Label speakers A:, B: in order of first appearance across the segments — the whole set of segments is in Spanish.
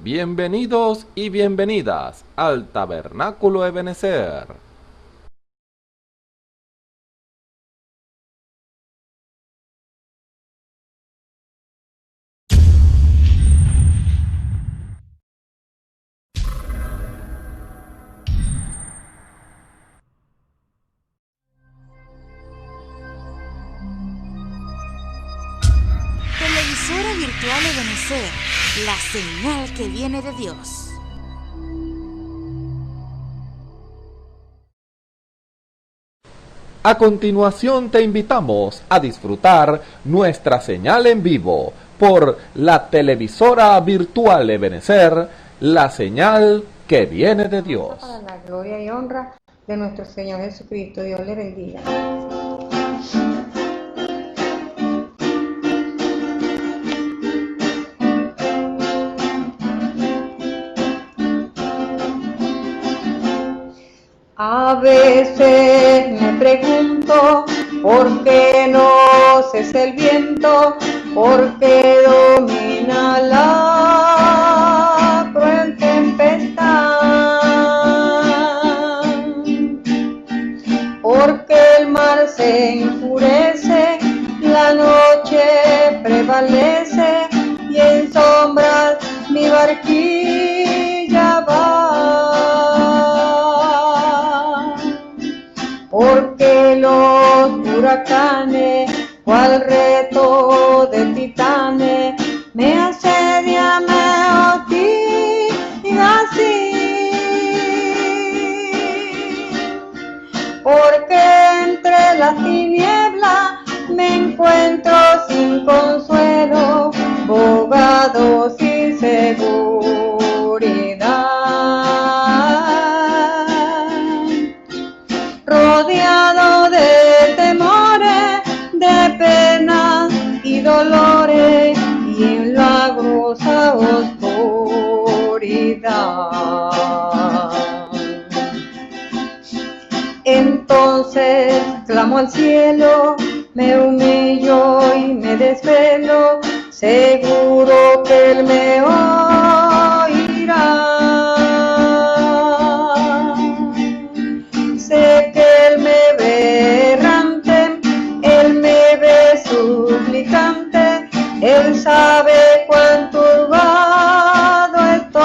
A: Bienvenidos y bienvenidas al Tabernáculo Ebenezer.
B: Televisora virtual Ebenezer, la señal que viene de Dios.
A: A continuación te invitamos a disfrutar nuestra señal en vivo por la televisora virtual Ebenezer, la señal que viene de Dios.
C: Para la gloria y honra de nuestro Señor Jesucristo. Dios le bendiga. A veces me pregunto por qué no cesa el viento, por qué domina la cruel tempestad, porque el mar se enfurece, la noche prevalece y en sombras mi barquilla va. Porque los huracanes, cual reto de titanes, me asedian, me hostigan así. Porque entre las tinieblas me encuentro sin consuelo, bogado sin seguridad. Rodeado de temores, de penas y dolores, y en la grosa oscuridad. Entonces clamo al cielo, me humillo y me desvelo, seguro que Él me oirá. Sé que Él me ve errante, Él me ve suplicante, Él sabe cuán turbado estoy.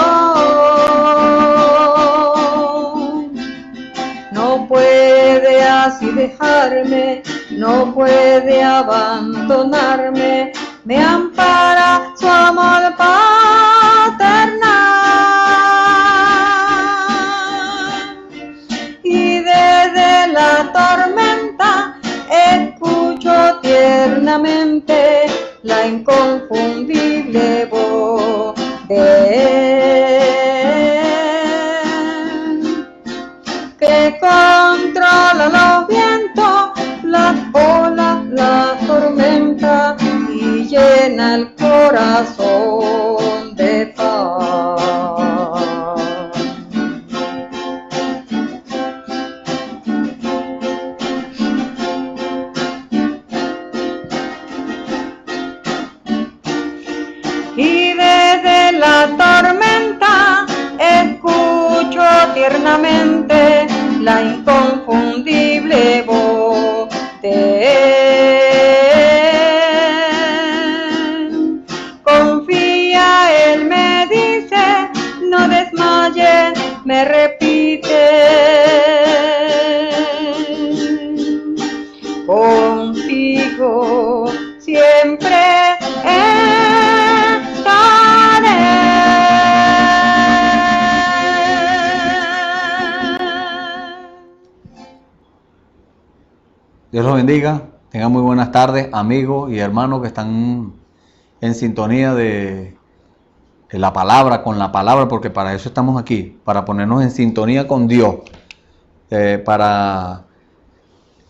C: No puede así dejarme, no puede abandonarme, me ampara su amor paternal. Y desde la tormenta escucho tiernamente la inconfundible voz de Él, que controla los vientos, las olas, la tormenta y llena el corazón de paz. Y desde la tormenta escucho tiernamente la inconfundible voz de Él. Confía, Él me dice, no desmayes, me repite. Contigo siempre
D: Dios los bendiga, tengan muy buenas tardes, amigos y hermanos que están en sintonía de la palabra, con la palabra, porque para eso estamos aquí, para ponernos en sintonía con Dios, para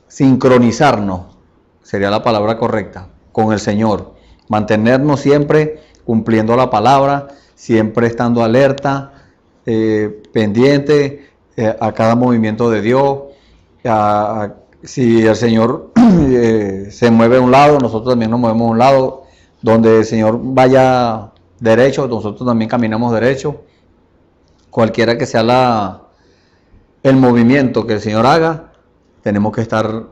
D: sincronizarnos, sería la palabra correcta, con el Señor, mantenernos siempre cumpliendo la palabra, siempre estando alerta, pendiente a cada movimiento de Dios, si el Señor se mueve a un lado, nosotros también nos movemos a un lado, donde el Señor vaya derecho, nosotros también caminamos derecho. Cualquiera que sea el movimiento que el Señor haga, tenemos que estar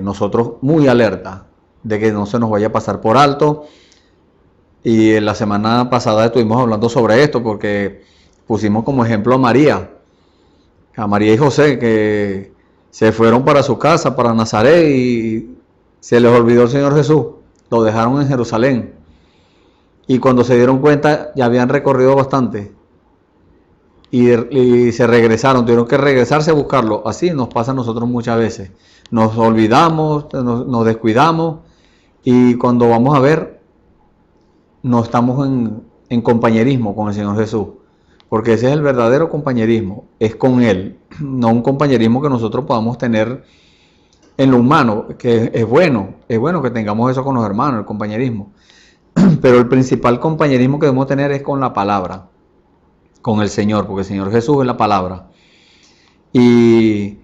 D: nosotros muy alerta de que no se nos vaya a pasar por alto. Y en la semana pasada estuvimos hablando sobre esto porque pusimos como ejemplo a María y José, que se fueron para su casa, para Nazaret, y se les olvidó el Señor Jesús. Lo dejaron en Jerusalén. Y cuando se dieron cuenta, ya habían recorrido bastante. Y se regresaron, tuvieron que regresarse a buscarlo. Así nos pasa a nosotros muchas veces. Nos olvidamos, nos descuidamos, y cuando vamos a ver, no estamos en compañerismo con el Señor Jesús. Porque ese es el verdadero compañerismo, es con Él, no un compañerismo que nosotros podamos tener en lo humano, que es bueno que tengamos eso con los hermanos, el compañerismo. Pero el principal compañerismo que debemos tener es con la palabra, con el Señor, porque el Señor Jesús es la palabra. Y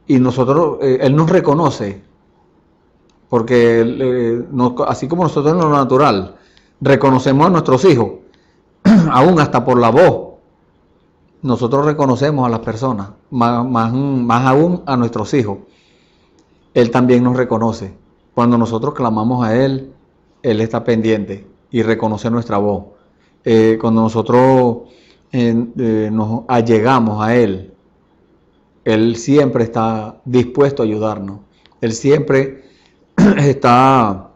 D: nosotros, Él nos reconoce, porque así como nosotros en lo natural reconocemos a nuestros hijos, aún hasta por la voz, nosotros reconocemos a las personas, más aún a nuestros hijos. Él también nos reconoce. Cuando nosotros clamamos a Él, Él está pendiente y reconoce nuestra voz. Cuando nosotros nos allegamos a Él, Él siempre está dispuesto a ayudarnos. Él siempre está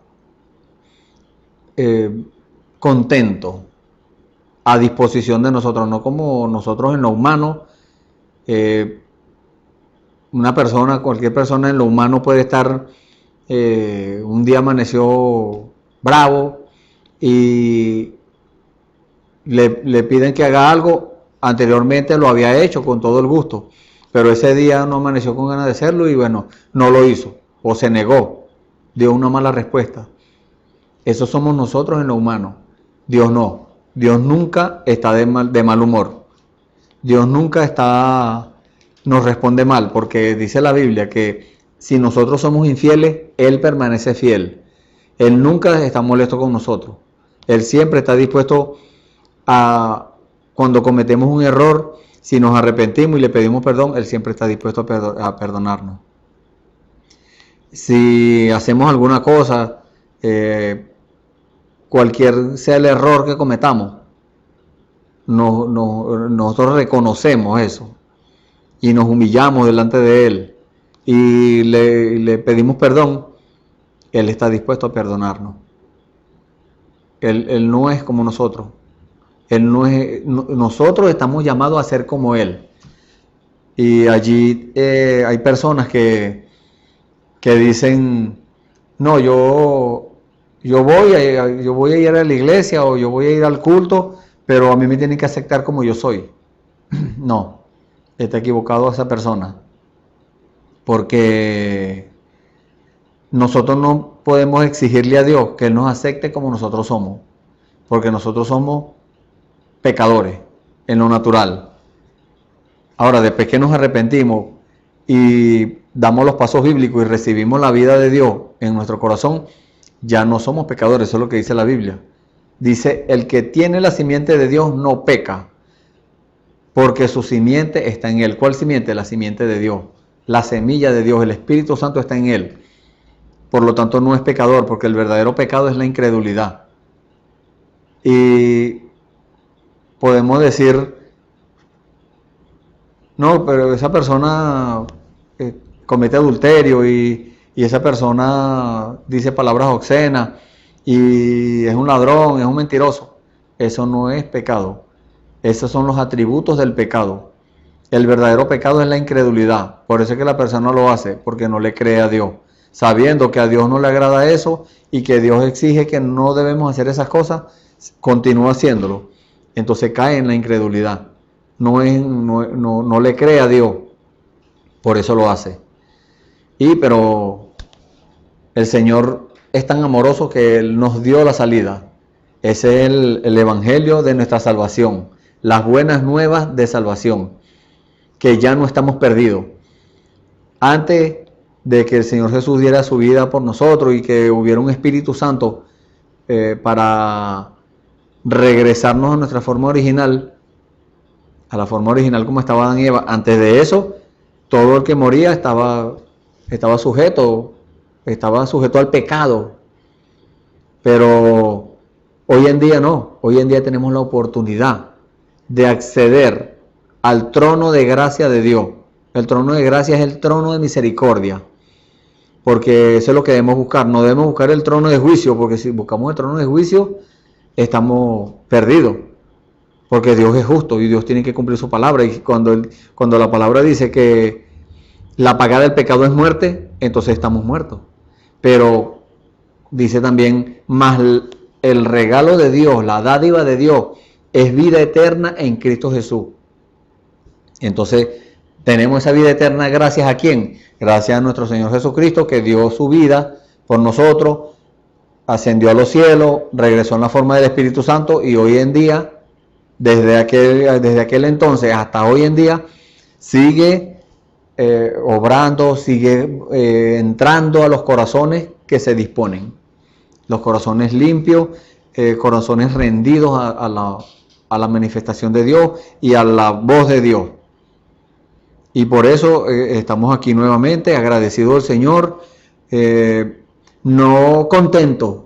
D: contento, a disposición de nosotros, no como nosotros en lo humano. Cualquier persona en lo humano puede estar, un día amaneció bravo y le piden que haga algo, anteriormente lo había hecho con todo el gusto, pero ese día no amaneció con ganas de hacerlo y bueno, no lo hizo o se negó, dio una mala respuesta. Eso somos nosotros en lo humano. Dios no. Dios nunca está de mal humor. Dios nunca nos responde mal, porque dice la Biblia que si nosotros somos infieles, Él permanece fiel. Él nunca está molesto con nosotros. Él siempre está dispuesto a, cuando cometemos un error, si nos arrepentimos y le pedimos perdón, Él siempre está dispuesto a perdonarnos. Si hacemos alguna cosa, cualquier sea el error que cometamos, nosotros reconocemos eso y nos humillamos delante de Él y le pedimos perdón, Él está dispuesto a perdonarnos. Él no es como nosotros. Nosotros estamos llamados a ser como Él. Y allí hay personas que dicen, no, yo voy a ir a la iglesia o yo voy a ir al culto, pero a mí me tienen que aceptar como yo soy. No, está equivocado esa persona. Porque nosotros no podemos exigirle a Dios que Él nos acepte como nosotros somos. Porque nosotros somos pecadores en lo natural. Ahora, después que nos arrepentimos y damos los pasos bíblicos y recibimos la vida de Dios en nuestro corazón, ya no somos pecadores. Eso es lo que dice la Biblia. Dice, el que tiene la simiente de Dios no peca, porque su simiente está en Él. ¿Cuál simiente? La simiente de Dios. La semilla de Dios, el Espíritu Santo está en Él. Por lo tanto no es pecador, porque el verdadero pecado es la incredulidad. Y podemos decir, no, pero esa persona comete adulterio y esa persona dice palabras obscenas y es un ladrón, es un mentiroso. Eso no es pecado. Esos son los atributos del pecado. El verdadero pecado es la incredulidad. Por eso es que la persona lo hace, porque no le cree a Dios, sabiendo que a Dios no le agrada eso y que Dios exige que no debemos hacer esas cosas, continúa haciéndolo. Entonces cae en la incredulidad. No le cree a Dios, por eso lo hace. Pero el Señor es tan amoroso que Él nos dio la salida. Ese es el evangelio de nuestra salvación, las buenas nuevas de salvación, que ya no estamos perdidos. Antes de que el Señor Jesús diera su vida por nosotros y que hubiera un Espíritu Santo para regresarnos a nuestra forma original, a la forma original como estaba Adán y Eva. Antes de eso, todo el que moría estaba sujeto al pecado. Pero hoy en día no, hoy en día tenemos la oportunidad de acceder al trono de gracia de Dios. El trono de gracia es el trono de misericordia, porque eso es lo que debemos buscar. No debemos buscar el trono de juicio, porque si buscamos el trono de juicio estamos perdidos, porque Dios es justo y Dios tiene que cumplir su palabra. Y cuando la palabra dice que la paga del pecado es muerte, entonces estamos muertos. Pero dice también, más el regalo de Dios, la dádiva de Dios, es vida eterna en Cristo Jesús. Entonces, tenemos esa vida eterna gracias a ¿quién? Gracias a nuestro Señor Jesucristo, que dio su vida por nosotros, ascendió a los cielos, regresó en la forma del Espíritu Santo, y hoy en día, desde aquel entonces hasta hoy en día, sigue obrando, sigue entrando a los corazones que se disponen. Los corazones limpios, corazones rendidos a la manifestación de Dios y a la voz de Dios. Y por eso estamos aquí nuevamente, agradecidos al Señor, no contentos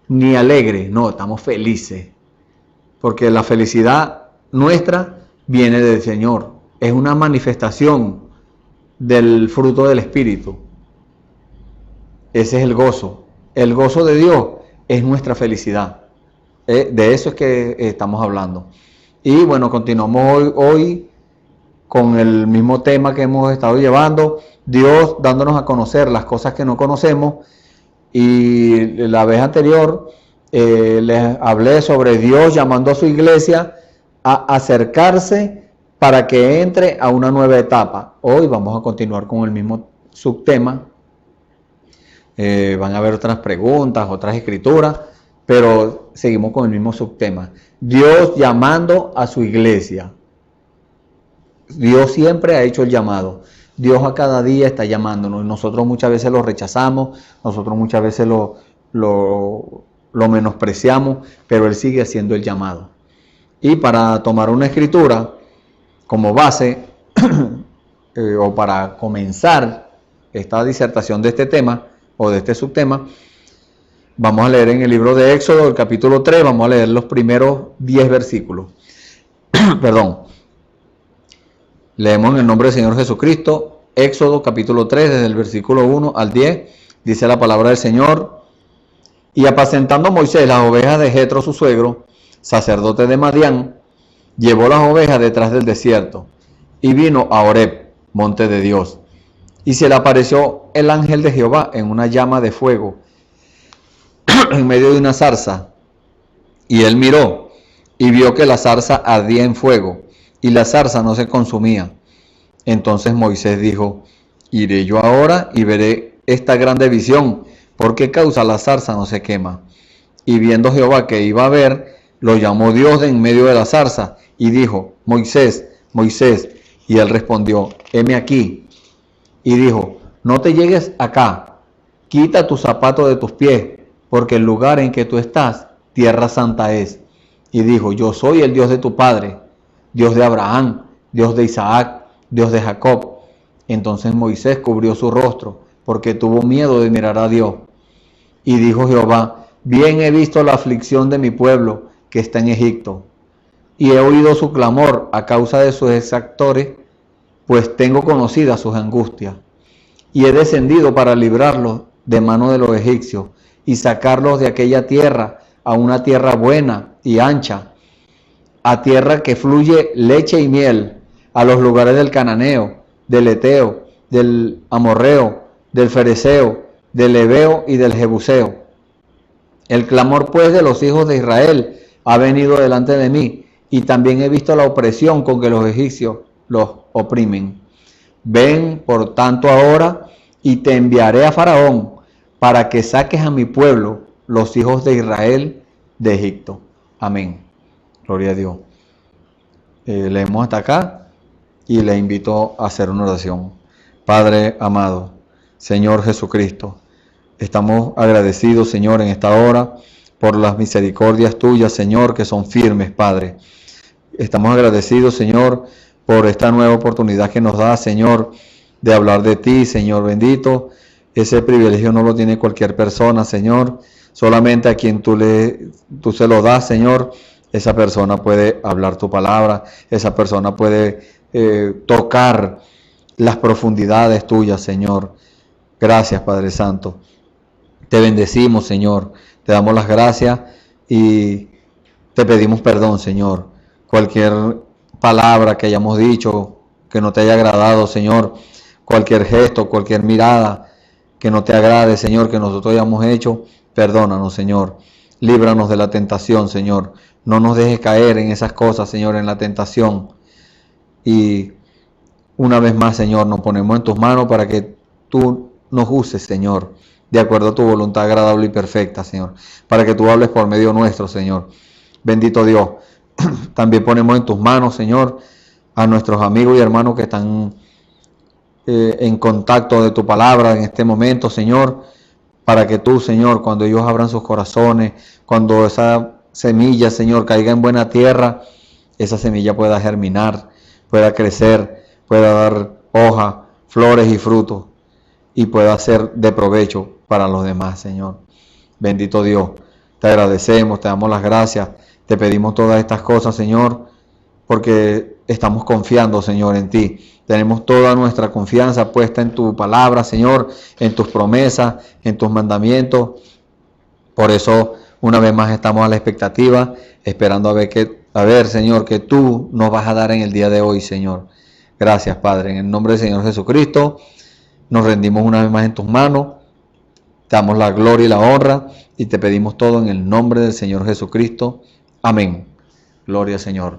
D: ni alegres, no, estamos felices, porque la felicidad nuestra viene del Señor, es una manifestación del fruto del Espíritu. Ese es el gozo de Dios es nuestra felicidad, de eso es que estamos hablando. Y bueno, continuamos hoy con el mismo tema que hemos estado llevando, Dios dándonos a conocer las cosas que no conocemos. Y la vez anterior les hablé sobre Dios llamando a su iglesia a acercarse para que entre a una nueva etapa. Hoy vamos a continuar con el mismo subtema. Van a haber otras preguntas, otras escrituras, pero seguimos con el mismo subtema. Dios llamando a su iglesia. Dios siempre ha hecho el llamado. Dios a cada día está llamándonos. Nosotros muchas veces lo rechazamos, nosotros muchas veces lo menospreciamos, pero Él sigue haciendo el llamado. Y para tomar una escritura como base, o para comenzar esta disertación de este tema, o de este subtema, vamos a leer en el libro de Éxodo, el capítulo 3, vamos a leer los primeros 10 versículos. Perdón. Leemos en el nombre del Señor Jesucristo, Éxodo capítulo 3, desde el versículo 1 al 10, dice la palabra del Señor. Y apacentando Moisés las ovejas de Jetro su suegro, sacerdote de Madián, llevó las ovejas detrás del desierto, y vino a Horeb, monte de Dios. Y se le apareció el ángel de Jehová en una llama de fuego, en medio de una zarza. Y él miró, y vio que la zarza ardía en fuego, y la zarza no se consumía. Entonces Moisés dijo, iré yo ahora y veré esta grande visión, ¿por qué causa la zarza no se quema? Y viendo Jehová que iba a ver, lo llamó Dios de en medio de la zarza, y dijo, Moisés, Moisés, y él respondió, heme aquí. Y dijo, no te llegues acá, quita tus zapatos de tus pies, porque el lugar en que tú estás, tierra santa es. Y dijo, yo soy el Dios de tu padre, Dios de Abraham, Dios de Isaac, Dios de Jacob. Entonces Moisés cubrió su rostro, porque tuvo miedo de mirar a Dios. Y dijo Jehová, bien he visto la aflicción de mi pueblo que está en Egipto, y he oído su clamor a causa de sus exactores, pues tengo conocidas sus angustias. Y he descendido para librarlos de mano de los egipcios, y sacarlos de aquella tierra a una tierra buena y ancha, a tierra que fluye leche y miel, a los lugares del cananeo, del eteo, del amorreo, del fereceo, del heveo y del jebuseo. El clamor pues de los hijos de Israel ha venido delante de mí, y también he visto la opresión con que los egipcios los oprimen. Ven por tanto ahora, y te enviaré a Faraón, para que saques a mi pueblo, los hijos de Israel, de Egipto. Amén. Gloria a Dios. Leemos hasta acá y les invito a hacer una oración. Padre amado, Señor Jesucristo, estamos agradecidos, Señor, en esta hora por las misericordias tuyas, Señor, que son firmes, Padre. Estamos agradecidos, Señor, por esta nueva oportunidad que nos da, Señor, de hablar de ti, Señor bendito. Ese privilegio no lo tiene cualquier persona, Señor. Solamente a quien tú se lo das, Señor, esa persona puede hablar tu palabra, esa persona puede tocar las profundidades tuyas, Señor. Gracias, Padre Santo. Te bendecimos, Señor. Te damos las gracias y te pedimos perdón, Señor. Cualquier palabra que hayamos dicho que no te haya agradado, Señor. Cualquier gesto, cualquier mirada que no te agrade, Señor, que nosotros hayamos hecho, perdónanos, Señor. Líbranos de la tentación, Señor. No nos dejes caer en esas cosas, Señor, en la tentación. Y una vez más, Señor, nos ponemos en tus manos para que tú nos uses, Señor, de acuerdo a tu voluntad agradable y perfecta, Señor. Para que tú hables por medio nuestro, Señor. Bendito Dios. También ponemos en tus manos, Señor, a nuestros amigos y hermanos que están en contacto de tu palabra en este momento, Señor, para que tú, Señor, cuando ellos abran sus corazones, cuando esa semilla, Señor, caiga en buena tierra, esa semilla pueda germinar, pueda crecer, pueda dar hoja, flores y frutos, y pueda ser de provecho para los demás, Señor. Bendito Dios, te agradecemos, te damos las gracias, te pedimos todas estas cosas, Señor, porque estamos confiando, Señor, en ti. Tenemos toda nuestra confianza puesta en tu palabra, Señor, en tus promesas, en tus mandamientos. Por eso, una vez más estamos a la expectativa, esperando a ver, Señor, que tú nos vas a dar en el día de hoy, Señor. Gracias, Padre. En el nombre del Señor Jesucristo, nos rendimos una vez más en tus manos. Te damos la gloria y la honra y te pedimos todo en el nombre del Señor Jesucristo. Amén. Gloria al Señor.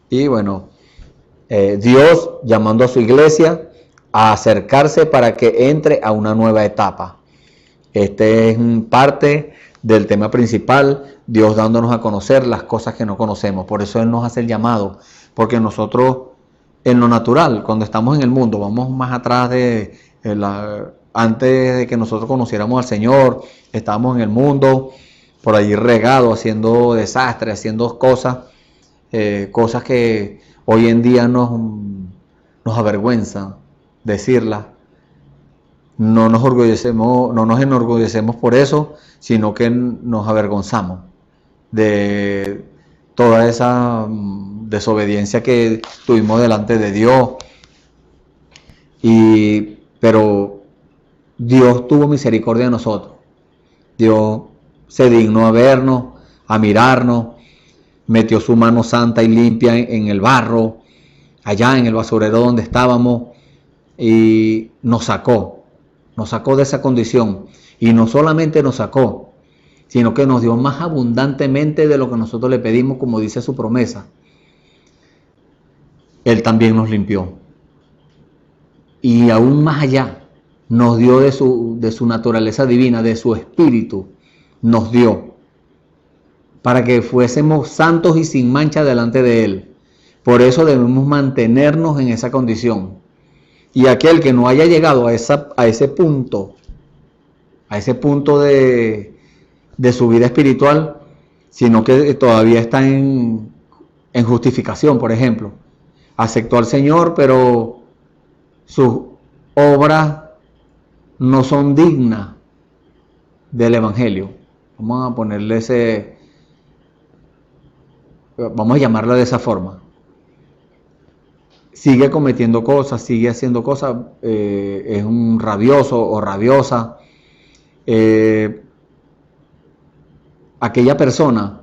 D: Y bueno, Dios llamando a su iglesia a acercarse para que entre a una nueva etapa. Este es parte del tema principal, Dios dándonos a conocer las cosas que no conocemos. Por eso Él nos hace el llamado, porque nosotros en lo natural, cuando estamos en el mundo, vamos más atrás antes de que nosotros conociéramos al Señor, estábamos en el mundo, por allí regados, haciendo desastres, haciendo cosas que hoy en día nos avergüenza decirlas. No nos enorgullecemos por eso, sino que nos avergonzamos de toda esa desobediencia que tuvimos delante de Dios. Pero Dios tuvo misericordia de nosotros. Dios se dignó a vernos, a mirarnos, metió su mano santa y limpia en el barro, allá en el basurero donde estábamos, y nos sacó de esa condición. Y no solamente nos sacó, sino que nos dio más abundantemente de lo que nosotros le pedimos, como dice su promesa. Él también nos limpió. Y aún más allá, nos dio de su naturaleza divina, de su espíritu, nos dio, para que fuésemos santos y sin mancha delante de Él. Por eso debemos mantenernos en esa condición. Y aquel que no haya llegado a ese punto de su vida espiritual, sino que todavía está en justificación, por ejemplo, aceptó al Señor, pero sus obras no son dignas del Evangelio. Vamos a ponerle vamos a llamarlo de esa forma. Sigue cometiendo cosas, sigue haciendo cosas, es un rabioso o rabiosa. Aquella persona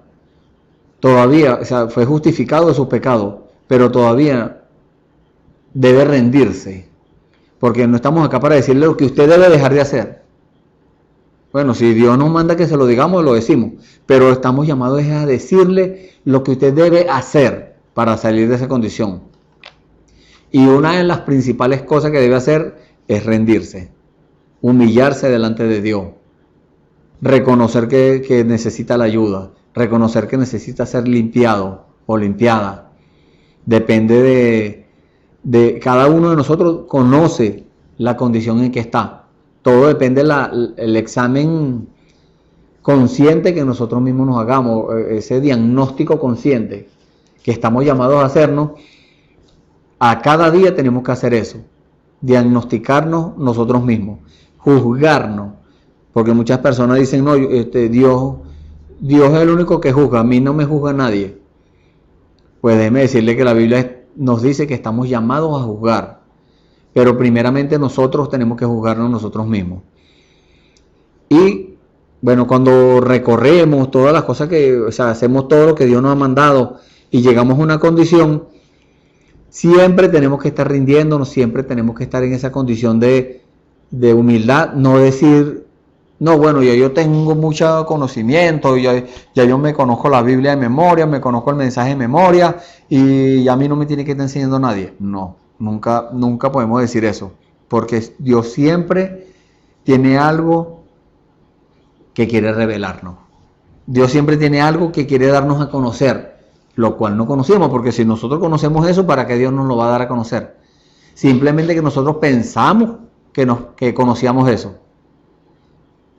D: todavía, fue justificado de sus pecados, pero todavía debe rendirse, porque no estamos acá para decirle lo que usted debe dejar de hacer. Bueno, si Dios nos manda que se lo digamos, lo decimos, pero estamos llamados a decirle lo que usted debe hacer para salir de esa condición. Y una de las principales cosas que debe hacer es rendirse, humillarse delante de Dios, reconocer que necesita la ayuda, reconocer que necesita ser limpiado o limpiada. Depende de cada uno de nosotros, conoce la condición en que está. Todo depende del examen consciente que nosotros mismos nos hagamos, ese diagnóstico consciente que estamos llamados a hacernos. A cada día tenemos que hacer eso, diagnosticarnos nosotros mismos, juzgarnos, porque muchas personas dicen, no, Dios es el único que juzga, a mí no me juzga nadie. Pues déjeme decirle que la Biblia nos dice que estamos llamados a juzgar, pero primeramente nosotros tenemos que juzgarnos nosotros mismos. Y bueno, cuando recorremos todas las cosas hacemos todo lo que Dios nos ha mandado y llegamos a una condición, siempre tenemos que estar rindiéndonos, siempre tenemos que estar en esa condición de humildad, no decir, no, bueno, yo tengo mucho conocimiento, ya yo me conozco la Biblia de memoria, me conozco el mensaje de memoria y a mí no me tiene que estar enseñando nadie. No, nunca podemos decir eso, porque Dios siempre tiene algo que quiere revelarnos. Dios siempre tiene algo que quiere darnos a conocer, lo cual no conocemos, porque si nosotros conocemos eso, ¿para qué Dios nos lo va a dar a conocer? Simplemente que nosotros pensamos que conocíamos eso,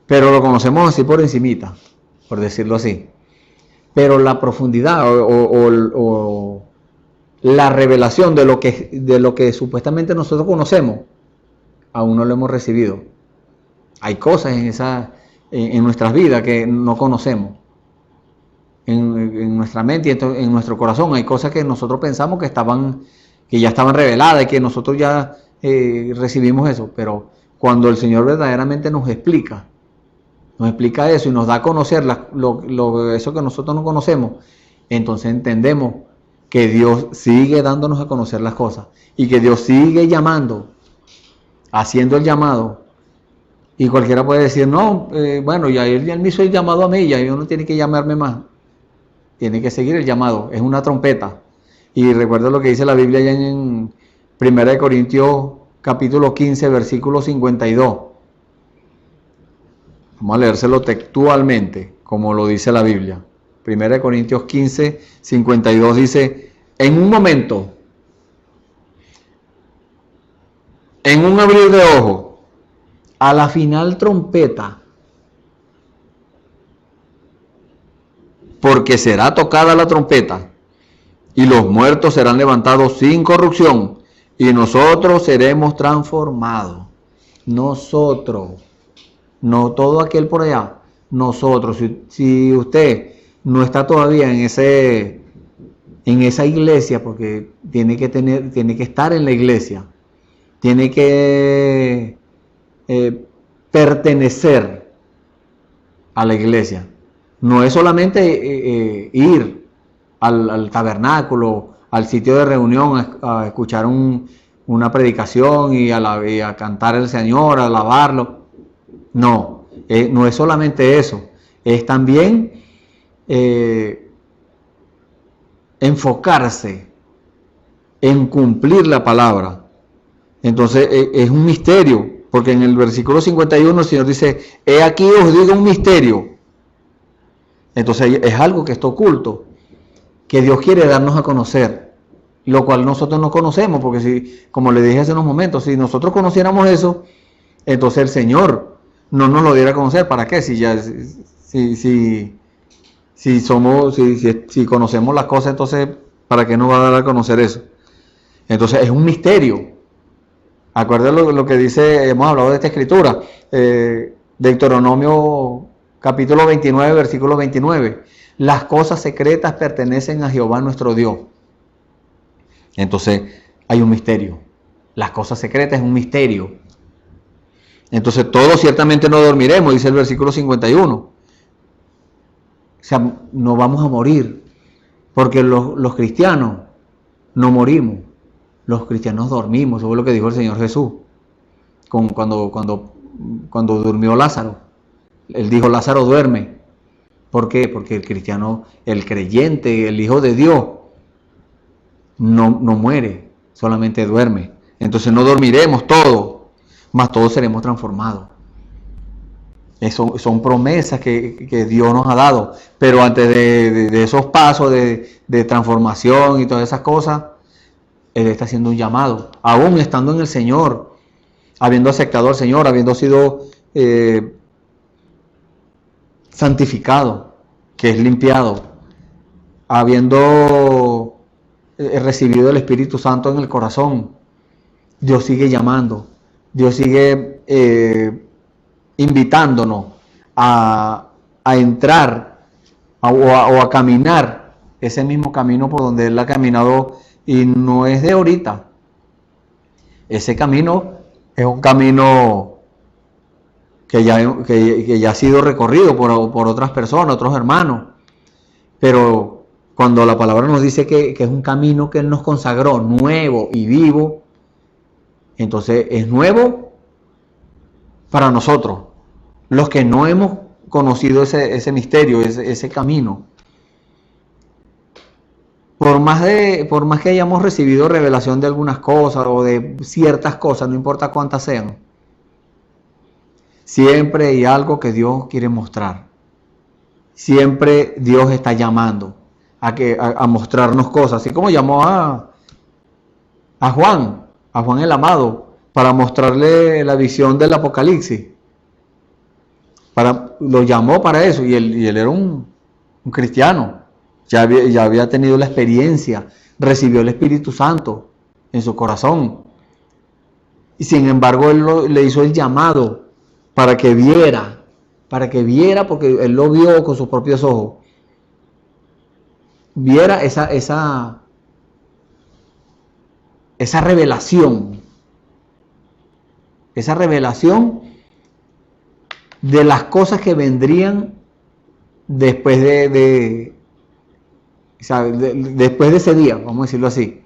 D: pero lo conocemos así por encimita, por decirlo así. Pero la profundidad o la revelación de lo que supuestamente nosotros conocemos, aún no lo hemos recibido. Hay cosas en nuestras vidas que no conocemos. En nuestra mente y en nuestro corazón hay cosas que nosotros pensamos que ya estaban reveladas y que nosotros ya recibimos eso, pero cuando el Señor verdaderamente nos explica eso y nos da a conocer eso que nosotros no conocemos, entonces entendemos que Dios sigue dándonos a conocer las cosas y que Dios sigue llamando, haciendo el llamado. Y cualquiera puede decir, no, bueno, ya él me hizo el llamado a mí, ya Dios no tiene que llamarme más. Tiene que seguir el llamado, es una trompeta. Y recuerda lo que dice la Biblia allá en 1 Corintios capítulo 15, versículo 52. Vamos a leérselo textualmente, como lo dice la Biblia. 1 Corintios 15, 52 dice, en un momento, en un abrir de ojos, a la final trompeta, porque será tocada la trompeta, y los muertos serán levantados sin corrupción, y nosotros seremos transformados. Nosotros, no todo aquel por allá, nosotros. Si usted no está todavía en esa iglesia, porque tiene que estar en la iglesia, tiene que pertenecer a la iglesia. No es solamente ir al tabernáculo, al sitio de reunión, a escuchar una predicación y a cantar al Señor, a alabarlo. No es solamente eso. Es también enfocarse en cumplir la palabra. Entonces es un misterio, porque en el versículo 51 el Señor dice, he aquí os digo un misterio. Entonces es algo que está oculto, que Dios quiere darnos a conocer, lo cual nosotros no conocemos, porque si, como le dije hace unos momentos, si nosotros conociéramos eso, entonces el Señor no nos lo diera a conocer. ¿Para qué? Si conocemos las cosas, entonces ¿para qué nos va a dar a conocer eso? Entonces es un misterio. Acuérdense lo que dice, hemos hablado de esta escritura, Deuteronomio capítulo 29, versículo 29. Las cosas secretas pertenecen a Jehová nuestro Dios. Entonces hay un misterio. Las cosas secretas es un misterio. Entonces todos ciertamente no dormiremos, dice el versículo 51. O sea, no vamos a morir, porque los cristianos no morimos. Los cristianos dormimos. Eso fue lo que dijo el Señor Jesús cuando durmió Lázaro. Él dijo, Lázaro duerme. ¿Por qué? Porque el cristiano, el creyente, el Hijo de Dios, no muere, solamente duerme. Entonces no dormiremos todos, mas todos seremos transformados. Son promesas que Dios nos ha dado. Pero antes de esos pasos de transformación y todas esas cosas, Él está haciendo un llamado. Aún estando en el Señor, habiendo aceptado al Señor, habiendo sido santificado, que es limpiado, habiendo recibido el Espíritu Santo en el corazón, Dios sigue llamando, Dios sigue invitándonos a entrar o a caminar ese mismo camino por donde Él ha caminado, y no es de ahorita. Ese camino es un camino que ya ha sido recorrido por otras personas, otros hermanos, pero cuando la palabra nos dice que es un camino que Él nos consagró, nuevo y vivo, entonces es nuevo para nosotros, los que no hemos conocido ese misterio, ese camino. Por más que hayamos recibido revelación de algunas cosas o de ciertas cosas, no importa cuántas sean, siempre hay algo que Dios quiere mostrar. Siempre Dios está llamando a mostrarnos cosas, así como llamó a Juan el Amado, para mostrarle la visión del Apocalipsis. Lo llamó para eso, y él era un cristiano. Ya había tenido la experiencia, recibió el Espíritu Santo en su corazón. Y sin embargo, Él le hizo el llamado para que viera, porque Él lo vio con sus propios ojos. Viera esa revelación. Esa revelación de las cosas que vendrían después después de ese día, vamos a decirlo así.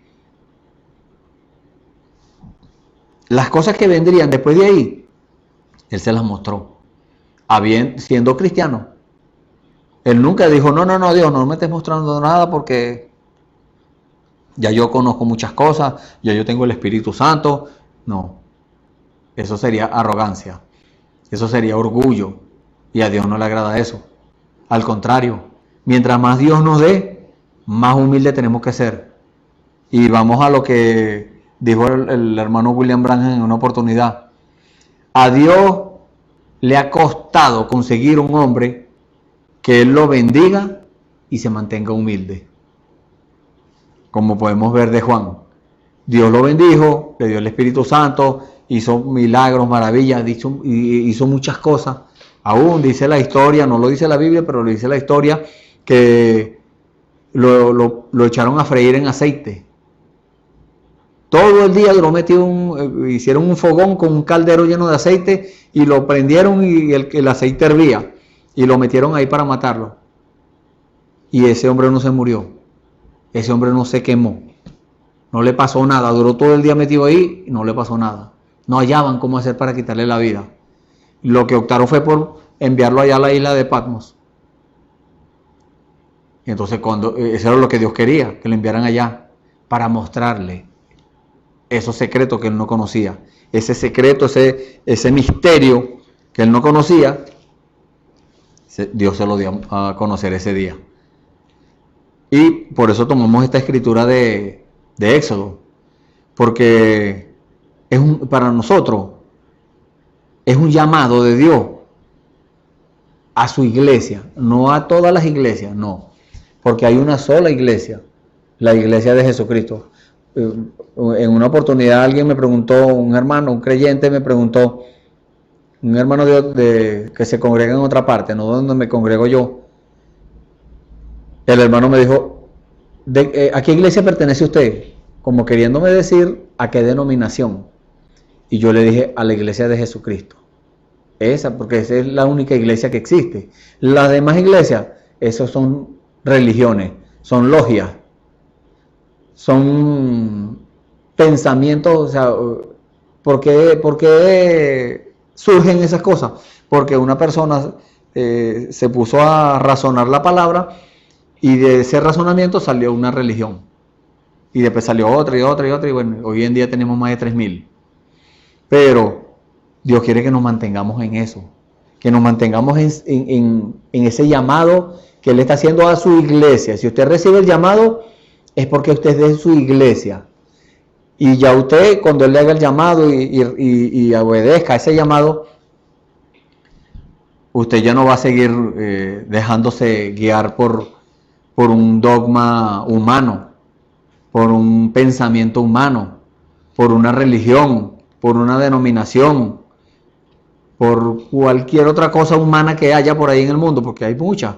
D: Las cosas que vendrían después de ahí, Él se las mostró, siendo cristiano. Él nunca dijo, no, Dios, no me estés mostrando nada porque ya yo conozco muchas cosas, ya yo tengo el Espíritu Santo. No, eso sería arrogancia, eso sería orgullo, y a Dios no le agrada eso. Al contrario, mientras más Dios nos dé, más humilde tenemos que ser. Y vamos a lo que dijo el hermano William Branham en una oportunidad. A Dios le ha costado conseguir un hombre que Él lo bendiga y se mantenga humilde. Como podemos ver de Juan. Dios lo bendijo, le dio el Espíritu Santo, hizo milagros, maravillas, hizo muchas cosas. Aún dice la historia, no lo dice la Biblia, pero lo dice la historia, que lo echaron a freír en aceite. Todo el día lo hicieron un fogón con un caldero lleno de aceite y lo prendieron, y el aceite hervía, y lo metieron ahí para matarlo. Y ese hombre no se murió, ese hombre no se quemó, no le pasó nada, duró todo el día metido ahí y no le pasó nada. No hallaban cómo hacer para quitarle la vida. Lo que optaron fue por enviarlo allá a la isla de Patmos. Y entonces eso era lo que Dios quería, que lo enviaran allá, para mostrarle esos secretos que Él no conocía. Ese secreto, ese misterio que Él no conocía, Dios se lo dio a conocer ese día. Y por eso tomamos esta escritura de Éxodo, porque para nosotros es un llamado de Dios a su iglesia, no a todas las iglesias, no. Porque hay una sola iglesia, la iglesia de Jesucristo. En una oportunidad alguien me preguntó, un hermano, un creyente me preguntó, un hermano que se congrega en otra parte, no donde me congrego yo. El hermano me dijo, ¿a qué iglesia pertenece usted? Como queriéndome decir, ¿a qué denominación? Y yo le dije, a la iglesia de Jesucristo. Porque esa es la única iglesia que existe. Las demás iglesias, esos son religiones, son logias, son pensamientos. O sea, ¿por qué surgen esas cosas? Porque una persona se puso a razonar la palabra, y de ese razonamiento salió una religión, y después salió otra y otra y otra, y bueno, hoy en día tenemos más de 3,000. Pero Dios quiere que nos mantengamos en eso, que nos mantengamos en ese llamado que Él está haciendo a su iglesia. Si usted recibe el llamado, es porque usted es de su iglesia. Y ya usted, cuando Él le haga el llamado y obedezca ese llamado, usted ya no va a seguir dejándose guiar por un dogma humano, por un pensamiento humano, por una religión, por una denominación, por cualquier otra cosa humana que haya por ahí en el mundo, porque hay muchas.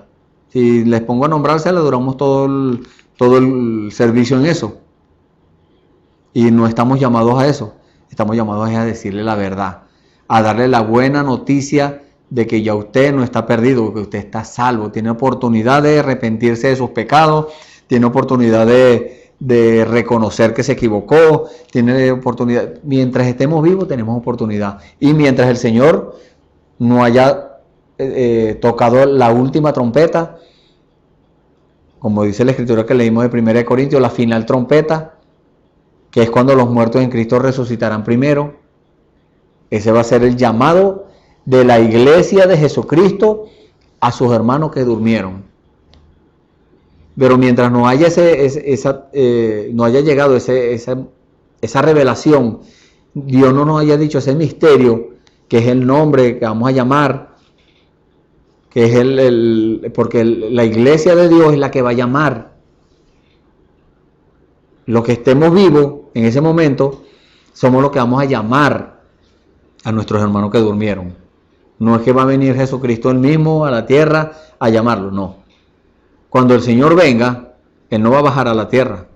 D: Si les pongo a nombrarse, le duramos todo el servicio en eso. Y no estamos llamados a eso, estamos llamados a decirle la verdad, a darle la buena noticia de que ya usted no está perdido, que usted está salvo, tiene oportunidad de arrepentirse de sus pecados, tiene oportunidad de reconocer que se equivocó, tiene oportunidad. Mientras estemos vivos tenemos oportunidad, y mientras el Señor no haya tocado la última trompeta, como dice la escritura que leímos de 1 Corintios, la final trompeta, que es cuando los muertos en Cristo resucitarán primero. Ese va a ser el llamado de la iglesia de Jesucristo a sus hermanos que durmieron. Pero mientras no haya no haya llegado esa revelación, Dios no nos haya dicho ese misterio, que es el nombre que vamos a llamar, que es porque la iglesia de Dios es la que va a llamar. Los que estemos vivos en ese momento somos los que vamos a llamar a nuestros hermanos que durmieron. No es que va a venir Jesucristo él mismo a la tierra a llamarlos, no. Cuando el Señor venga, Él no va a bajar a la tierra.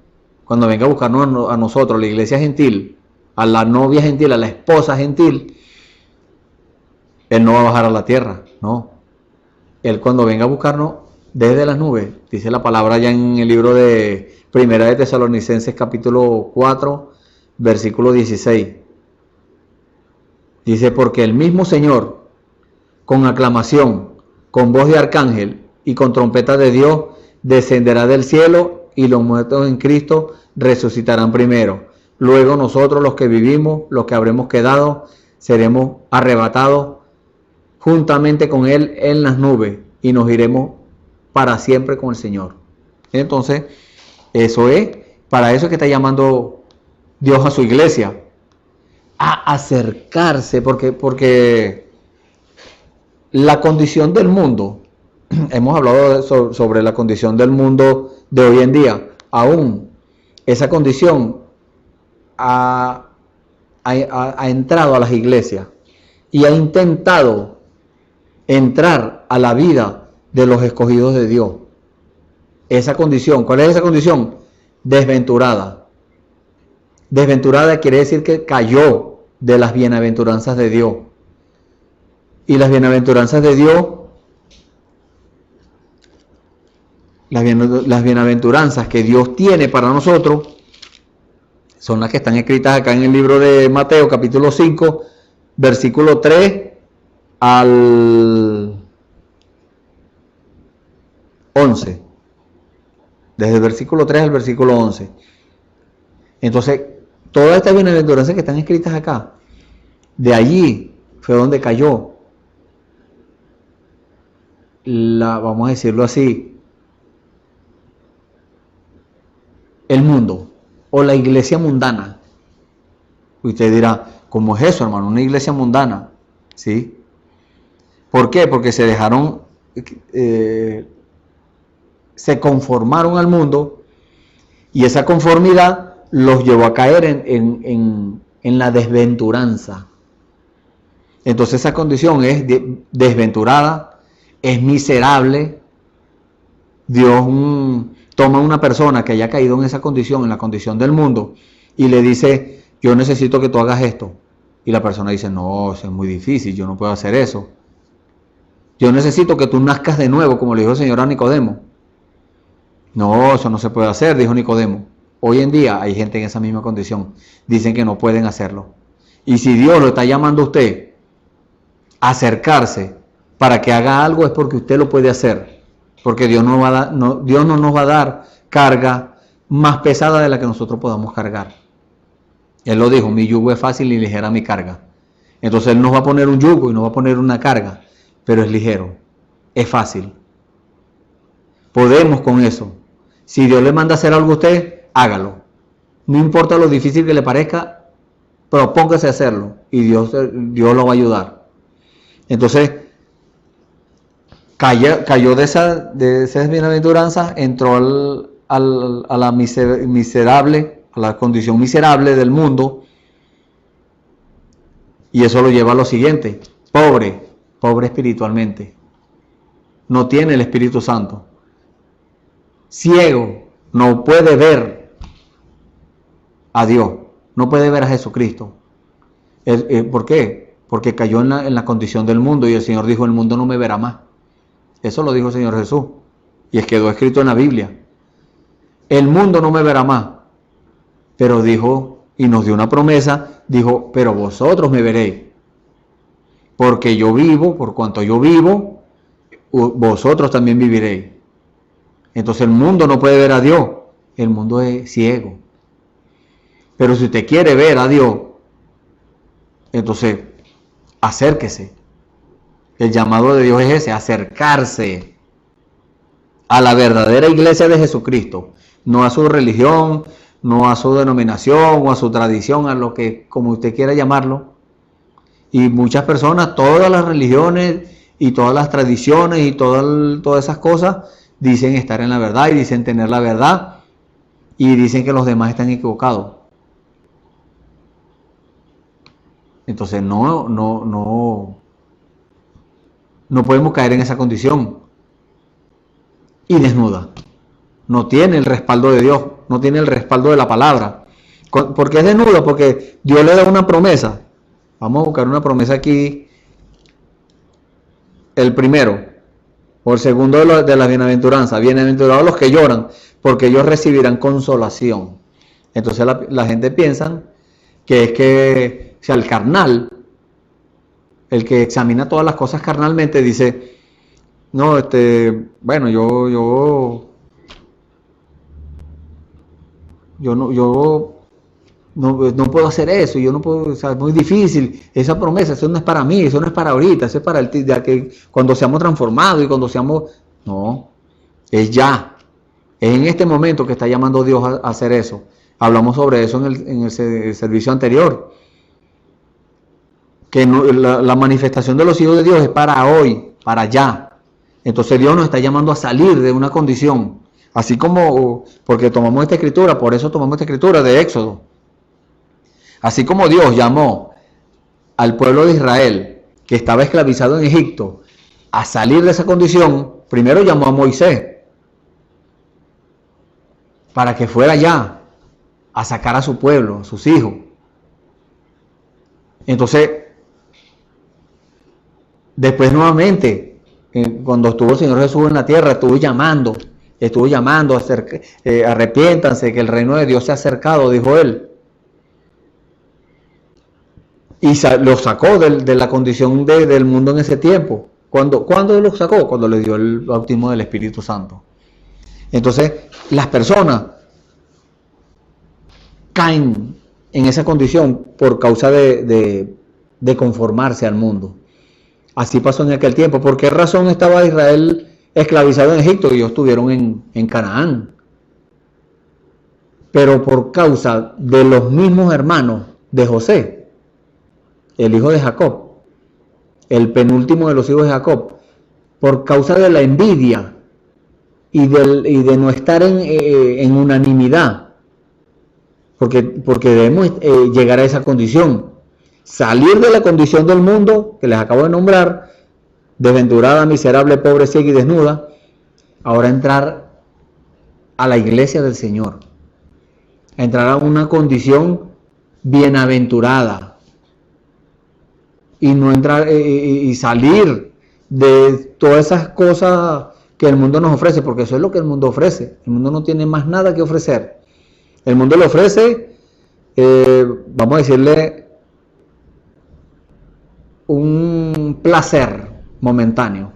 D: Cuando venga a buscarnos a nosotros, a la iglesia gentil, a la novia gentil, a la esposa gentil, Él no va a bajar a la tierra, no. Él cuando venga a buscarnos desde las nubes, dice la palabra ya en el libro de Primera de Tesalonicenses capítulo 4, versículo 16. Dice, porque el mismo Señor, con aclamación, con voz de arcángel y con trompeta de Dios, descenderá del cielo, y los muertos en Cristo resucitarán primero. Luego nosotros, los que vivimos, los que habremos quedado, seremos arrebatados juntamente con Él en las nubes, y nos iremos para siempre con el Señor. Entonces, eso es, para eso es que está llamando Dios a su iglesia, a acercarse, porque la condición del mundo, hemos hablado sobre la condición del mundo de hoy en día, aún esa condición ha entrado a las iglesias y ha intentado entrar a la vida de los escogidos de Dios. Esa condición, ¿cuál es esa condición? Desventurada. Desventurada quiere decir que cayó de las bienaventuranzas de Dios. Y las bienaventuranzas de Dios, las bienaventuranzas que Dios tiene para nosotros, son las que están escritas acá en el libro de Mateo, capítulo 5, versículo 3 al 11. Desde el versículo 3 al versículo 11. Entonces, todas estas bienaventuranzas que están escritas acá, de allí fue donde cayó vamos a decirlo así, el mundo o la iglesia mundana. Usted dirá, ¿cómo es eso, hermano? Una iglesia mundana, ¿sí? ¿Por qué? Porque se dejaron, se conformaron al mundo, y esa conformidad los llevó a caer en la desventuranza. Entonces esa condición es desventurada, es miserable. Dios toma a una persona que haya caído en esa condición, en la condición del mundo, y le dice, yo necesito que tú hagas esto. Y la persona dice, no, eso es muy difícil, yo no puedo hacer eso. Yo necesito que tú nazcas de nuevo, como le dijo el Señor a Nicodemo. No, eso no se puede hacer, dijo Nicodemo. Hoy en día hay gente en esa misma condición. Dicen que no pueden hacerlo. Y si Dios lo está llamando a usted a acercarse para que haga algo, es porque usted lo puede hacer. Porque Dios no nos va a dar carga más pesada de la que nosotros podamos cargar. Él lo dijo, mi yugo es fácil y ligera mi carga. Entonces Él nos va a poner un yugo y nos va a poner una carga, pero es ligero, es fácil. Podemos con eso. Si Dios le manda a hacer algo a usted, hágalo. No importa lo difícil que le parezca, propóngase a hacerlo y Dios lo va a ayudar. Entonces, cayó de esas bienaventuranzas, entró a la miserable, a la condición miserable del mundo, y eso lo lleva a lo siguiente: pobre espiritualmente, no tiene el Espíritu Santo, ciego, no puede ver a Dios, no puede ver a Jesucristo. ¿Por qué? Porque cayó en la condición del mundo, y el Señor dijo: el mundo no me verá más. Eso lo dijo el Señor Jesús, y quedó escrito en la Biblia. El mundo no me verá más. Pero dijo, y nos dio una promesa, dijo: pero vosotros me veréis. Porque yo vivo, por cuanto yo vivo, vosotros también viviréis. Entonces el mundo no puede ver a Dios, el mundo es ciego. Pero si usted quiere ver a Dios, entonces acérquese. El llamado de Dios es ese: acercarse a la verdadera iglesia de Jesucristo, no a su religión, no a su denominación o a su tradición, a lo que como usted quiera llamarlo. Y muchas personas, todas las religiones y todas las tradiciones y todas esas cosas dicen estar en la verdad y dicen tener la verdad y dicen que los demás están equivocados. Entonces no podemos caer en esa condición. Y desnuda. No tiene el respaldo de Dios, no tiene el respaldo de la palabra. ¿Por qué es desnuda? Porque Dios le da una promesa. Vamos a buscar una promesa aquí. El primero, o el segundo de la bienaventuranza: bienaventurados los que lloran, porque ellos recibirán consolación. Entonces la gente piensa que es que, o sea, el carnal, el que examina todas las cosas carnalmente, dice: no, bueno, yo no puedo hacer eso, yo no puedo, o sea, es muy difícil, esa promesa, eso no es para mí, eso no es para ahorita, eso es para ya que cuando seamos transformados y cuando seamos, no, es ya, es en este momento que está llamando Dios a hacer eso. Hablamos sobre eso en el servicio anterior, que la manifestación de los hijos de Dios es para hoy, para ya. Entonces Dios nos está llamando a salir de una condición, así como, porque tomamos esta escritura, por eso tomamos esta escritura de Éxodo. Así como Dios llamó al pueblo de Israel, que estaba esclavizado en Egipto, a salir de esa condición, primero llamó a Moisés para que fuera allá a sacar a su pueblo, a sus hijos. Entonces, después nuevamente, cuando estuvo el Señor Jesús en la tierra, estuvo llamando, arrepiéntanse, que el reino de Dios se ha acercado, dijo él. Y lo sacó de la condición del mundo en ese tiempo. ¿Cuándo lo sacó? Cuando le dio el bautismo del Espíritu Santo. Entonces, las personas caen en esa condición por causa de conformarse al mundo. Así pasó en aquel tiempo. ¿Por qué razón estaba Israel esclavizado en Egipto y ellos estuvieron en Canaán? Pero por causa de los mismos hermanos de José, el hijo de Jacob, el penúltimo de los hijos de Jacob, por causa de la envidia y de no estar en unanimidad, porque debemos llegar a esa condición, salir de la condición del mundo que les acabo de nombrar, desventurada, miserable, pobre, ciega y desnuda, ahora entrar a la iglesia del Señor, a entrar a una condición bienaventurada, y no entrar y salir de todas esas cosas que el mundo nos ofrece, porque eso es lo que el mundo ofrece. El mundo no tiene más nada que ofrecer. El mundo le ofrece, vamos a decirle, un placer momentáneo.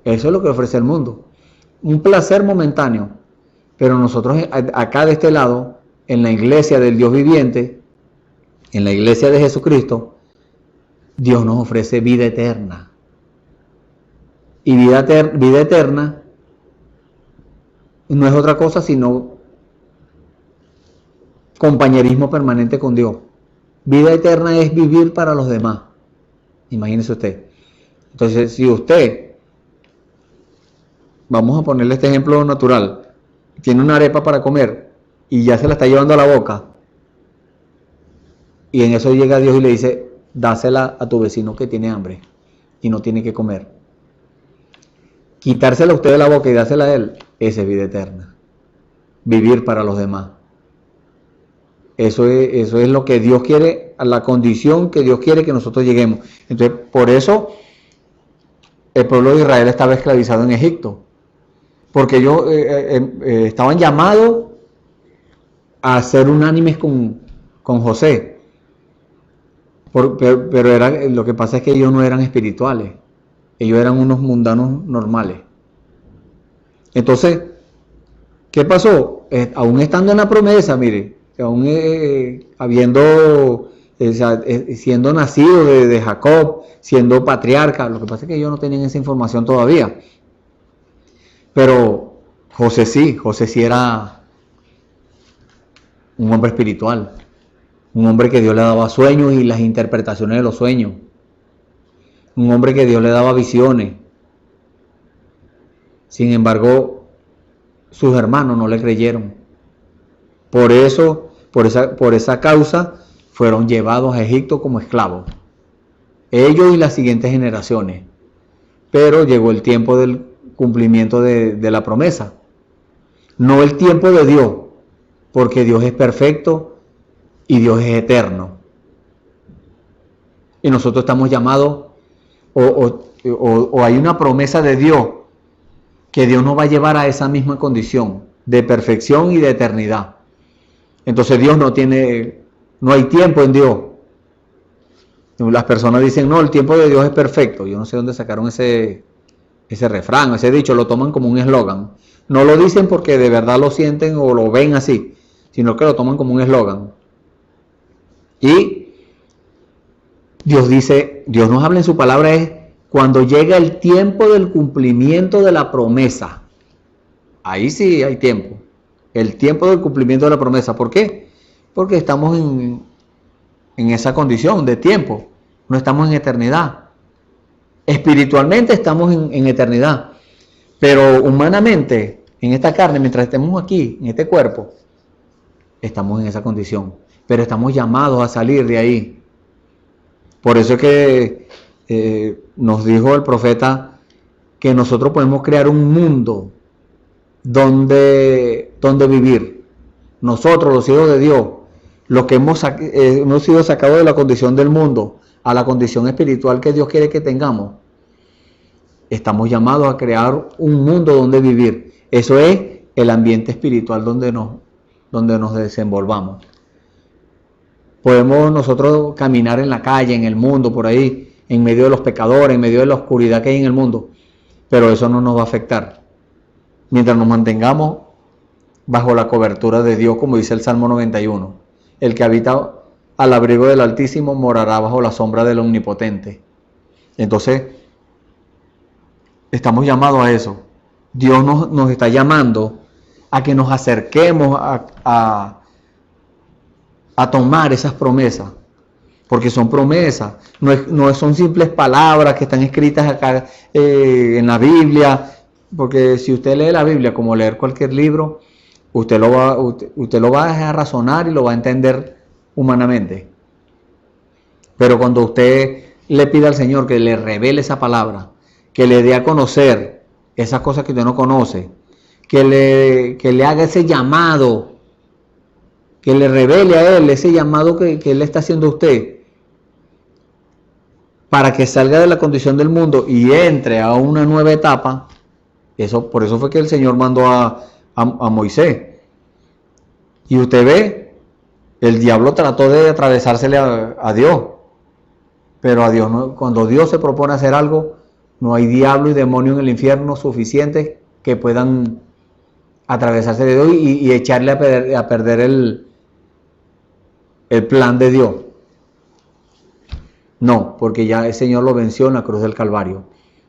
D: Eso es lo que ofrece el mundo, un placer momentáneo. Pero nosotros acá de este lado, en la iglesia del Dios viviente, en la iglesia de Jesucristo, Dios nos ofrece vida eterna. Y vida eterna no es otra cosa sino compañerismo permanente con Dios. Vida eterna es vivir para los demás. Imagínese usted. Entonces, si usted vamos a ponerle este ejemplo natural, tiene una arepa para comer y ya se la está llevando a la boca, y en eso llega Dios y le dice, dásela a tu vecino que tiene hambre y no tiene que comer. Quitársela a usted de la boca y dársela a él, esa es vida eterna. Vivir para los demás. Eso es lo que Dios quiere, a la condición que Dios quiere que nosotros lleguemos. Entonces, por eso el pueblo de Israel estaba esclavizado en Egipto. Porque ellos estaban llamados a ser unánimes con José. Pero lo que pasa es que ellos no eran espirituales. Ellos eran unos mundanos normales. Entonces, ¿qué pasó? Aún estando en la promesa, mire, aún siendo nacido de Jacob, siendo patriarca, lo que pasa es que ellos no tenían esa información todavía. Pero José sí era un hombre espiritual, un hombre que Dios le daba sueños y las interpretaciones de los sueños, un hombre que Dios le daba visiones. Sin embargo, sus hermanos no le creyeron. Por esa causa, fueron llevados a Egipto como esclavos. Ellos y las siguientes generaciones. Pero llegó el tiempo del cumplimiento de la promesa. No el tiempo de Dios, porque Dios es perfecto y Dios es eterno. Y nosotros estamos llamados, o hay una promesa de Dios, que Dios nos va a llevar a esa misma condición de perfección y de eternidad. Entonces Dios no hay tiempo en Dios. Las personas dicen, no, el tiempo de Dios es perfecto. Yo no sé dónde sacaron ese refrán, ese dicho, lo toman como un eslogan. No lo dicen porque de verdad lo sienten o lo ven así, sino que lo toman como un eslogan. Y Dios dice, Dios nos habla en su palabra es cuando llega el tiempo del cumplimiento de la promesa. Ahí sí hay tiempo. El tiempo del cumplimiento de la promesa. ¿Por qué? Porque estamos en esa condición de tiempo. No estamos en eternidad. Espiritualmente estamos en eternidad. Pero humanamente, en esta carne, mientras estemos aquí, en este cuerpo, estamos en esa condición. Pero estamos llamados a salir de ahí. Por eso es que nos dijo el profeta que nosotros podemos crear un mundo donde vivir. Nosotros, los hijos de Dios, los que hemos sido sacados de la condición del mundo a la condición espiritual que Dios quiere que tengamos, estamos llamados a crear un mundo donde vivir. Eso es el ambiente espiritual donde nos desenvolvamos. Podemos nosotros caminar en la calle, en el mundo, por ahí, en medio de los pecadores, en medio de la oscuridad que hay en el mundo, pero eso no nos va a afectar. Mientras nos mantengamos bajo la cobertura de Dios, como dice el Salmo 91. El que habita al abrigo del Altísimo morará bajo la sombra del Omnipotente. Entonces, estamos llamados a eso. Dios nos está llamando a que nos acerquemos a tomar esas promesas, porque son promesas, no son simples palabras que están escritas acá en la Biblia, porque si usted lee la Biblia como leer cualquier libro, usted lo va a razonar y lo va a entender humanamente. Pero cuando usted le pide al Señor que le revele esa palabra, que le dé a conocer esas cosas que usted no conoce, que le haga ese llamado, que le revele a Él ese llamado que Él le está haciendo a usted, para que salga de la condición del mundo y entre a una nueva etapa. Por eso fue que el Señor mandó a Moisés. Y usted ve, el diablo trató de atravesársele a Dios. Pero a Dios no, cuando Dios se propone hacer algo, no hay diablo y demonio en el infierno suficientes que puedan atravesarse de Dios y echarle a perder el plan de Dios. No, porque ya el Señor lo venció en la cruz del Calvario.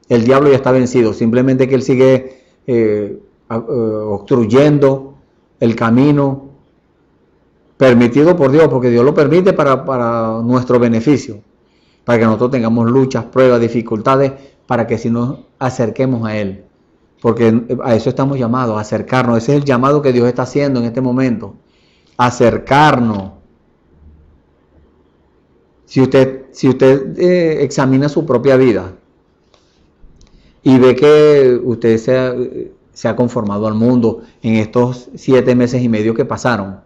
D: El diablo ya está vencido, simplemente que él sigue obstruyendo el camino permitido por Dios, porque Dios lo permite para nuestro beneficio, para que nosotros tengamos luchas, pruebas, dificultades, para que si nos acerquemos a Él. porque a eso estamos llamados, a acercarnos. Ese es el llamado que Dios está haciendo en este momento, acercarnos. Si usted examina su propia vida y ve que usted se ha conformado al mundo en estos 7 meses y medio que pasaron,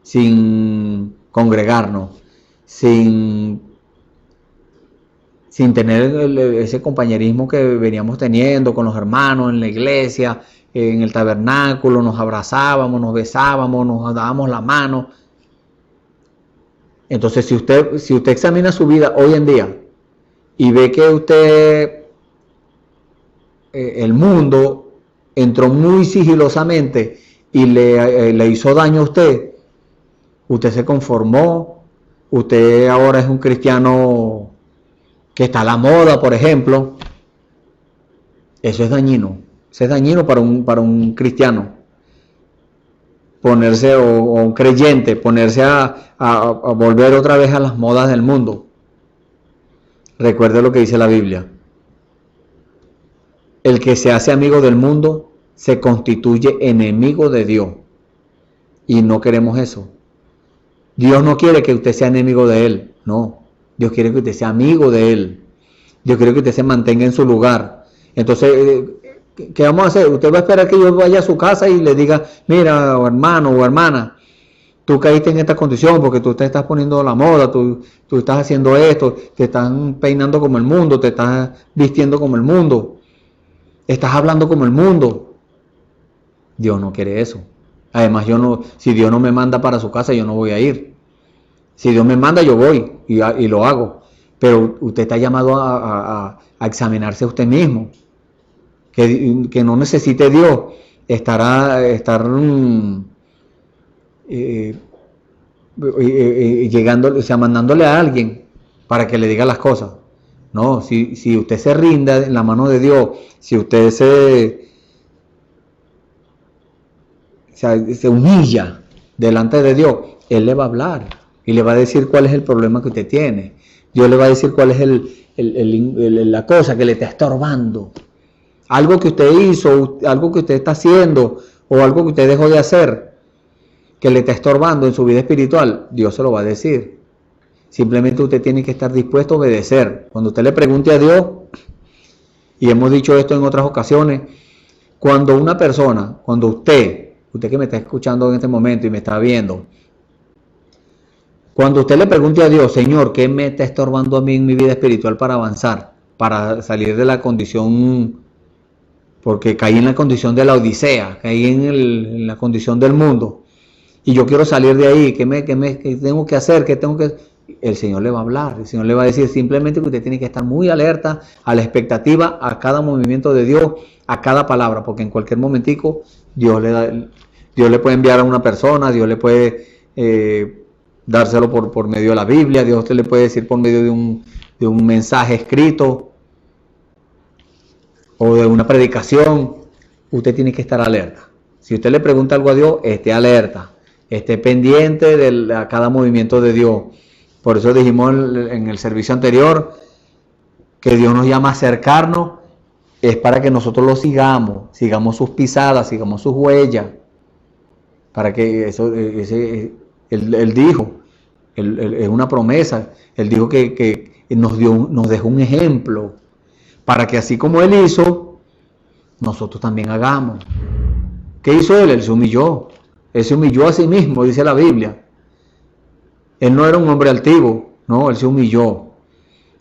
D: sin congregarnos, sin tener ese compañerismo que veníamos teniendo con los hermanos en la iglesia, en el tabernáculo, nos abrazábamos, nos besábamos, nos dábamos la mano. Entonces, si usted examina su vida hoy en día y ve que el mundo entró muy sigilosamente y le hizo daño a usted se conformó, usted ahora es un cristiano que está a la moda, por ejemplo, eso es dañino. Eso es dañino para un cristiano. Ponerse, o un creyente, ponerse a volver otra vez a las modas del mundo. Recuerde lo que dice la Biblia. El que se hace amigo del mundo se constituye enemigo de Dios. Y no queremos eso. Dios no quiere que usted sea enemigo de Él. No. Dios quiere que usted sea amigo de Él. Dios quiere que usted se mantenga en su lugar. Entonces, ¿qué vamos a hacer? Usted va a esperar que yo vaya a su casa y le diga, mira, hermano o hermana, tú caíste en esta condición porque tú te estás poniendo la moda, tú estás haciendo esto, te están peinando como el mundo, te estás vistiendo como el mundo, estás hablando como el mundo. Dios no quiere eso. Además, si Dios no me manda para su casa, yo no voy a ir. Si Dios me manda, yo voy y lo hago. Pero usted está llamado a examinarse a usted mismo. Que no necesite Dios estar llegándole, o sea, mandándole a alguien para que le diga las cosas. No, si usted se rinda en la mano de Dios, si usted se humilla delante de Dios, Él le va a hablar y le va a decir cuál es el problema que usted tiene. Dios le va a decir cuál es la cosa que le está estorbando. Algo que usted hizo, algo que usted está haciendo o algo que usted dejó de hacer que le está estorbando en su vida espiritual, Dios se lo va a decir. Simplemente usted tiene que estar dispuesto a obedecer. Cuando usted le pregunte a Dios, y hemos dicho esto en otras ocasiones, cuando una persona, cuando usted que me está escuchando en este momento y me está viendo, cuando usted le pregunte a Dios, Señor, ¿qué me está estorbando a mí en mi vida espiritual para avanzar? Para salir de la condición, porque caí en la condición de la Odisea, caí en la condición del mundo, y yo quiero salir de ahí, ¿qué tengo que hacer? El Señor le va a hablar, el Señor le va a decir simplemente que usted tiene que estar muy alerta a la expectativa, a cada movimiento de Dios, a cada palabra, porque en cualquier momentico Dios le puede enviar a una persona, Dios le puede dárselo por medio de la Biblia, Dios le puede decir por medio de un mensaje escrito o de una predicación. Usted tiene que estar alerta. Si usted le pregunta algo a Dios, esté alerta, esté pendiente a cada movimiento de Dios. Por eso dijimos en el servicio anterior que Dios nos llama a acercarnos, es para que nosotros lo sigamos sus pisadas, sigamos sus huellas, para que Él dijo, es una promesa, Él dijo que nos dejó un ejemplo, para que así como Él hizo, nosotros también hagamos. ¿Qué hizo Él? Él se humilló a sí mismo, dice la Biblia. Él no era un hombre altivo, no, Él se humilló.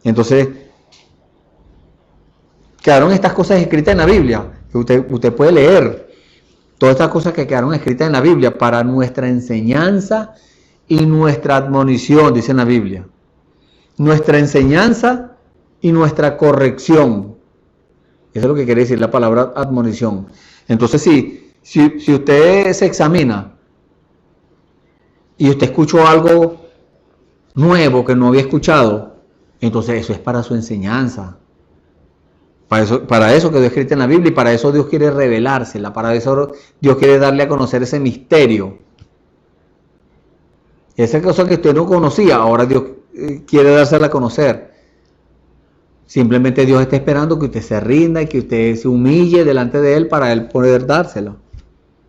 D: Entonces, quedaron estas cosas escritas en la Biblia, que usted puede leer. Todas estas cosas que quedaron escritas en la Biblia para nuestra enseñanza y nuestra admonición, dice en la Biblia. Nuestra enseñanza y nuestra corrección. Eso es lo que quiere decir la palabra admonición. Entonces, si usted se examina y usted escuchó algo nuevo que no había escuchado, entonces eso es para su enseñanza. Para eso quedó escrito en la Biblia y para eso Dios quiere revelársela, para eso Dios quiere darle a conocer ese misterio. Esa cosa que usted no conocía, ahora Dios quiere dársela a conocer. Simplemente Dios está esperando que usted se rinda y que usted se humille delante de Él para Él poder dárselo.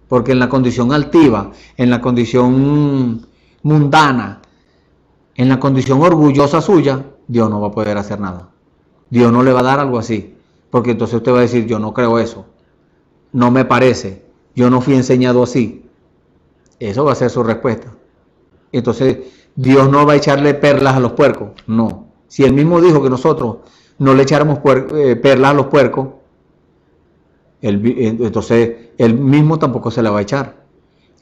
D: Porque en la condición altiva, en la condición mundana, en la condición orgullosa suya, Dios no va a poder hacer nada. Dios no le va a dar algo así. Porque entonces usted va a decir, yo no creo eso. No me parece. Yo no fui enseñado así. Eso va a ser su respuesta. Entonces, Dios no va a echarle perlas a los puercos. No. Si Él mismo dijo que nosotros no le echáramos perlas a los puercos, entonces Él mismo tampoco se la va a echar.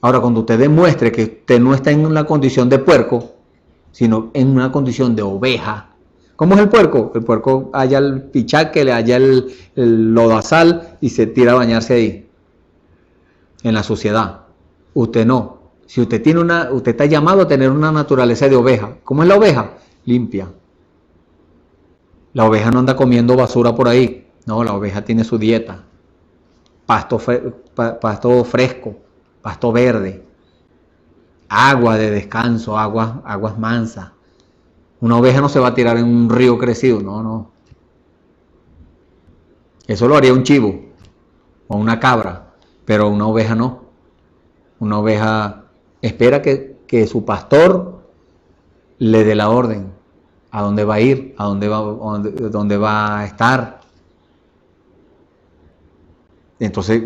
D: Ahora, cuando usted demuestre que usted no está en una condición de puerco, sino en una condición de oveja. ¿Cómo es el puerco? El puerco halla el pichaque, le halla el lodazal y se tira a bañarse ahí, en la suciedad. Usted no. Si usted usted está llamado a tener una naturaleza de oveja. ¿Cómo es la oveja? Limpia. La oveja no anda comiendo basura por ahí. No, la oveja tiene su dieta. Pasto fresco, pasto verde, agua de descanso, aguas mansas. Una oveja no se va a tirar en un río crecido, no. Eso lo haría un chivo o una cabra, pero una oveja no. Una oveja espera que su pastor le dé la orden a dónde va a ir, a dónde va a estar. Entonces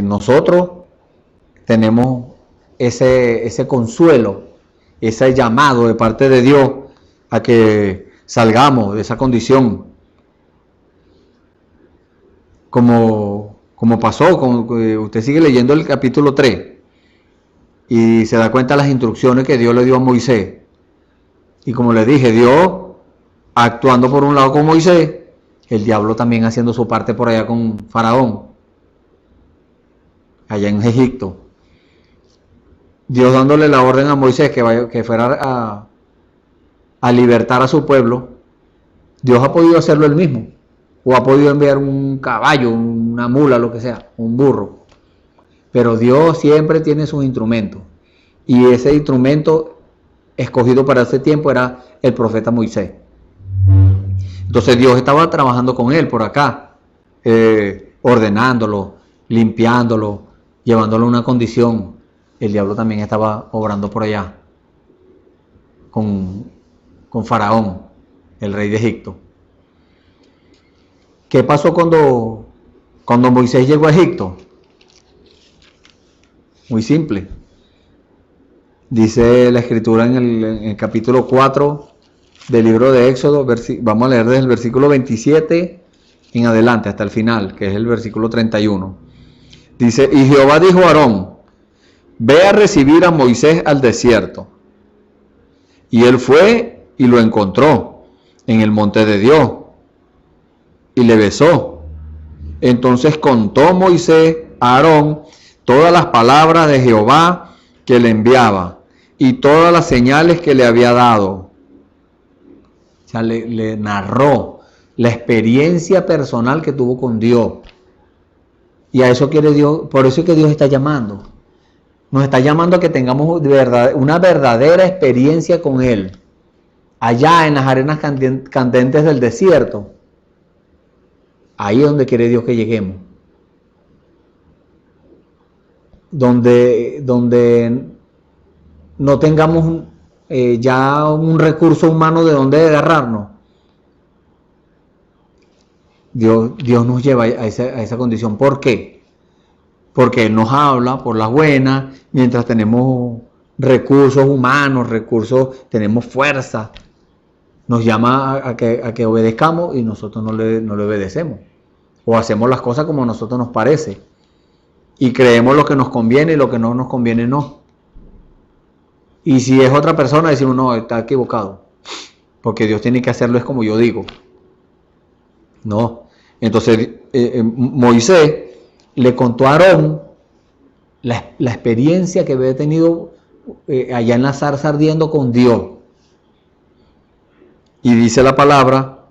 D: nosotros tenemos ese consuelo, ese llamado de parte de Dios a que salgamos de esa condición. Como pasó, usted sigue leyendo el capítulo 3 y se da cuenta de las instrucciones que Dios le dio a Moisés. Y como le dije, Dios actuando por un lado con Moisés, el diablo también haciendo su parte por allá con Faraón, allá en Egipto. Dios dándole la orden a Moisés que fuera a libertar a su pueblo. Dios ha podido hacerlo él mismo, o ha podido enviar un caballo, una mula, lo que sea, un burro. Pero Dios siempre tiene sus instrumentos, y ese instrumento escogido para ese tiempo era el profeta Moisés. Entonces Dios estaba trabajando con él por acá, ordenándolo, limpiándolo, llevándolo a una condición. El diablo también estaba obrando por allá con Faraón, el rey de Egipto. ¿Qué pasó cuando Moisés llegó a Egipto? Muy simple. Dice la escritura en el capítulo 4 del libro de Éxodo, vamos a leer desde el versículo 27 en adelante hasta el final, que es el versículo 31. Dice, y Jehová dijo a Aarón, ve a recibir a Moisés al desierto. Y él fue y lo encontró en el monte de Dios y le besó. Entonces contó Moisés a Aarón todas las palabras de Jehová que le enviaba y todas las señales que le había dado. O sea, le narró la experiencia personal que tuvo con Dios. Y a eso quiere Dios, por eso es que Dios está llamando. Nos está llamando a que tengamos una verdadera experiencia con Él. Allá en las arenas candentes del desierto. Ahí es donde quiere Dios que lleguemos. Donde no tengamos ya un recurso humano de donde agarrarnos. Dios nos lleva a esa condición. ¿Por qué? Porque Él nos habla por las buenas, mientras tenemos recursos humanos, tenemos fuerza. Nos llama a que obedezcamos y nosotros no le obedecemos. O hacemos las cosas como a nosotros nos parece. Y creemos lo que nos conviene y lo que no nos conviene no. Y si es otra persona, decimos, no, está equivocado. Porque Dios tiene que hacerlo es como yo digo. No. Entonces, Moisés le contó a Aarón la experiencia que había tenido allá en la zarza ardiendo con Dios. Y dice la palabra,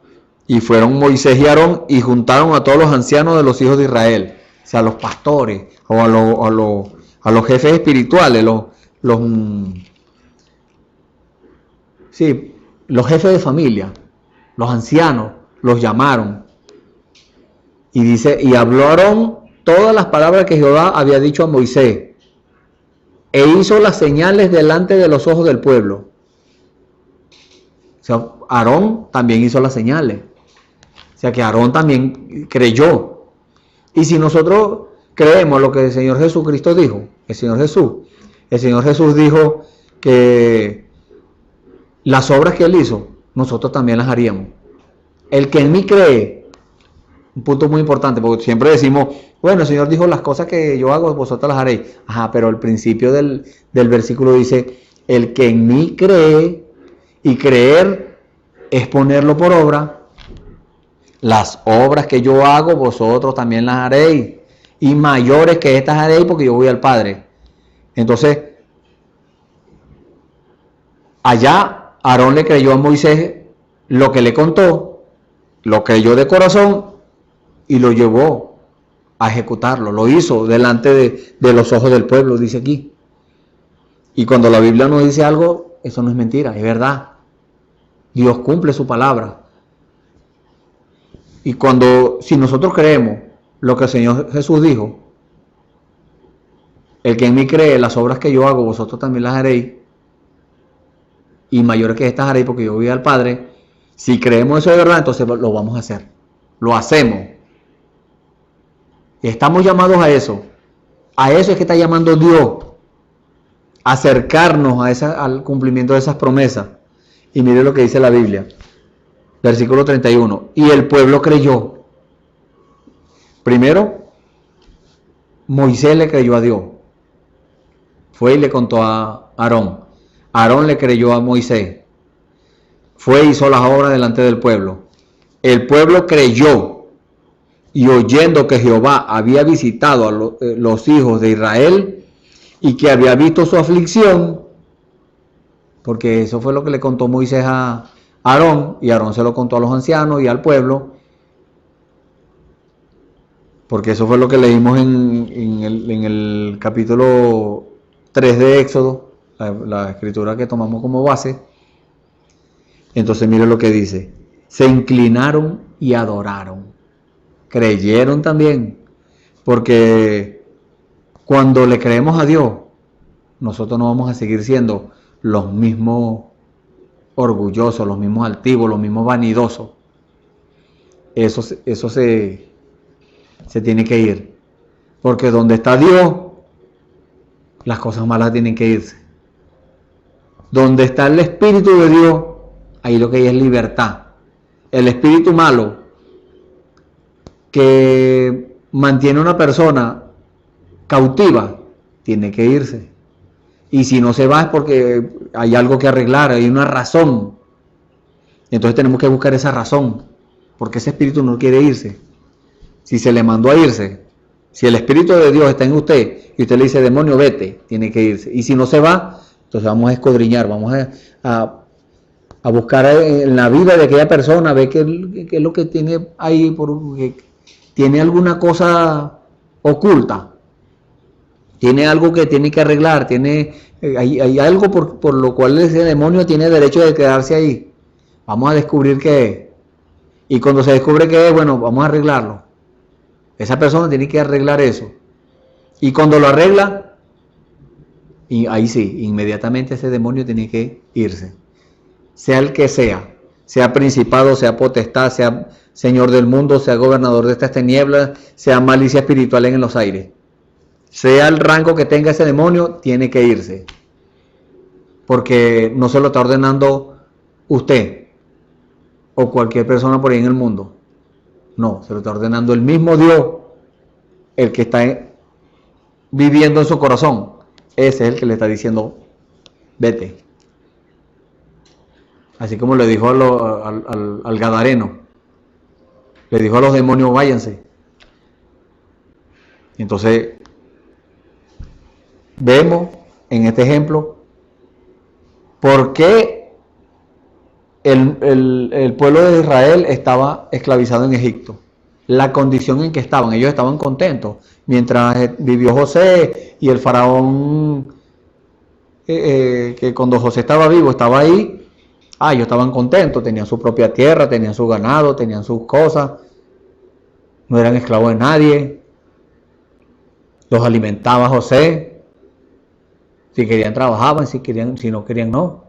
D: y fueron Moisés y Aarón y juntaron a todos los ancianos de los hijos de Israel, o sea, a los pastores o a los jefes espirituales, los jefes de familia, los ancianos, los llamaron. Y dice, y habló Aarón todas las palabras que Jehová había dicho a Moisés, e hizo las señales delante de los ojos del pueblo. O sea, Aarón también hizo las señales. O sea que Aarón también creyó. Y si nosotros creemos lo que el Señor Jesucristo dijo, el Señor Jesús dijo que las obras que Él hizo, nosotros también las haríamos. El que en mí cree, un punto muy importante, porque siempre decimos, bueno, el Señor dijo, las cosas que yo hago, vosotros las haréis. Ajá, pero el principio del versículo dice, el que en mí cree, y creer es ponerlo por obra. Las obras que yo hago, vosotros también las haréis, y mayores que estas haréis, porque yo voy al Padre. Entonces, allá Aarón le creyó a Moisés lo que le contó, lo creyó de corazón y lo llevó a ejecutarlo, lo hizo delante de los ojos del pueblo, dice aquí. Y cuando la Biblia nos dice algo, eso no es mentira, es verdad. Dios cumple su palabra. Y si nosotros creemos lo que el Señor Jesús dijo, el que en mí cree, las obras que yo hago, vosotros también las haréis, y mayores que estas haréis, porque yo voy al Padre. Si creemos eso de verdad, entonces lo vamos a hacer. Lo hacemos. Y estamos llamados a eso. A eso es que está llamando Dios. Acercarnos al cumplimiento de esas promesas. Y mire lo que dice la Biblia. Versículo 31. Y el pueblo creyó. Primero, Moisés le creyó a Dios. Fue y le contó a Aarón. Aarón le creyó a Moisés. Fue y hizo las obras delante del pueblo. El pueblo creyó. Y oyendo que Jehová había visitado a los hijos de Israel y que había visto su aflicción, porque eso fue lo que le contó Moisés a Aarón, y Aarón se lo contó a los ancianos y al pueblo, porque eso fue lo que leímos en el capítulo 3 de Éxodo, la escritura que tomamos como base. Entonces mire lo que dice: se inclinaron y adoraron. Creyeron también, porque cuando le creemos a Dios, nosotros no vamos a seguir siendo los mismos orgullosos, los mismos altivos, los mismos vanidosos. Eso se tiene que ir, porque donde está Dios, las cosas malas tienen que irse. Donde está el Espíritu de Dios, ahí lo que hay es libertad. El espíritu malo que mantiene a una persona cautiva tiene que irse. Y si no se va es porque hay algo que arreglar, hay una razón. Entonces tenemos que buscar esa razón, porque ese espíritu no quiere irse. Si se le mandó a irse, si el Espíritu de Dios está en usted y usted le dice, demonio, vete, tiene que irse. Y si no se va, entonces vamos a escudriñar, vamos a buscar en la vida de aquella persona, ver qué es lo que tiene ahí, porque tiene alguna cosa oculta, tiene algo que tiene que arreglar, hay algo por lo cual ese demonio tiene derecho de quedarse ahí. Vamos a descubrir qué es. Y cuando se descubre qué es, bueno, vamos a arreglarlo. Esa persona tiene que arreglar eso. Y cuando lo arregla, y ahí sí, inmediatamente ese demonio tiene que irse. Sea el que sea principado, sea potestad, sea señor del mundo, sea gobernador de estas tinieblas, sea malicia espiritual en los aires. Sea el rango que tenga ese demonio, tiene que irse. Porque no se lo está ordenando usted o cualquier persona por ahí en el mundo. No, se lo está ordenando el mismo Dios, el que está viviendo en su corazón. Ese es el que le está diciendo, vete. Así como le dijo al Gadareno, le dijo a los demonios, váyanse. Entonces, vemos en este ejemplo por qué el pueblo de Israel estaba esclavizado en Egipto. La condición en que estaban, ellos estaban contentos. Mientras vivió José y el faraón, que cuando José estaba vivo, estaba ahí, Ellos estaban contentos, tenían su propia tierra, tenían su ganado, tenían sus cosas, no eran esclavos de nadie, los alimentaba José, si querían trabajaban, si no querían no.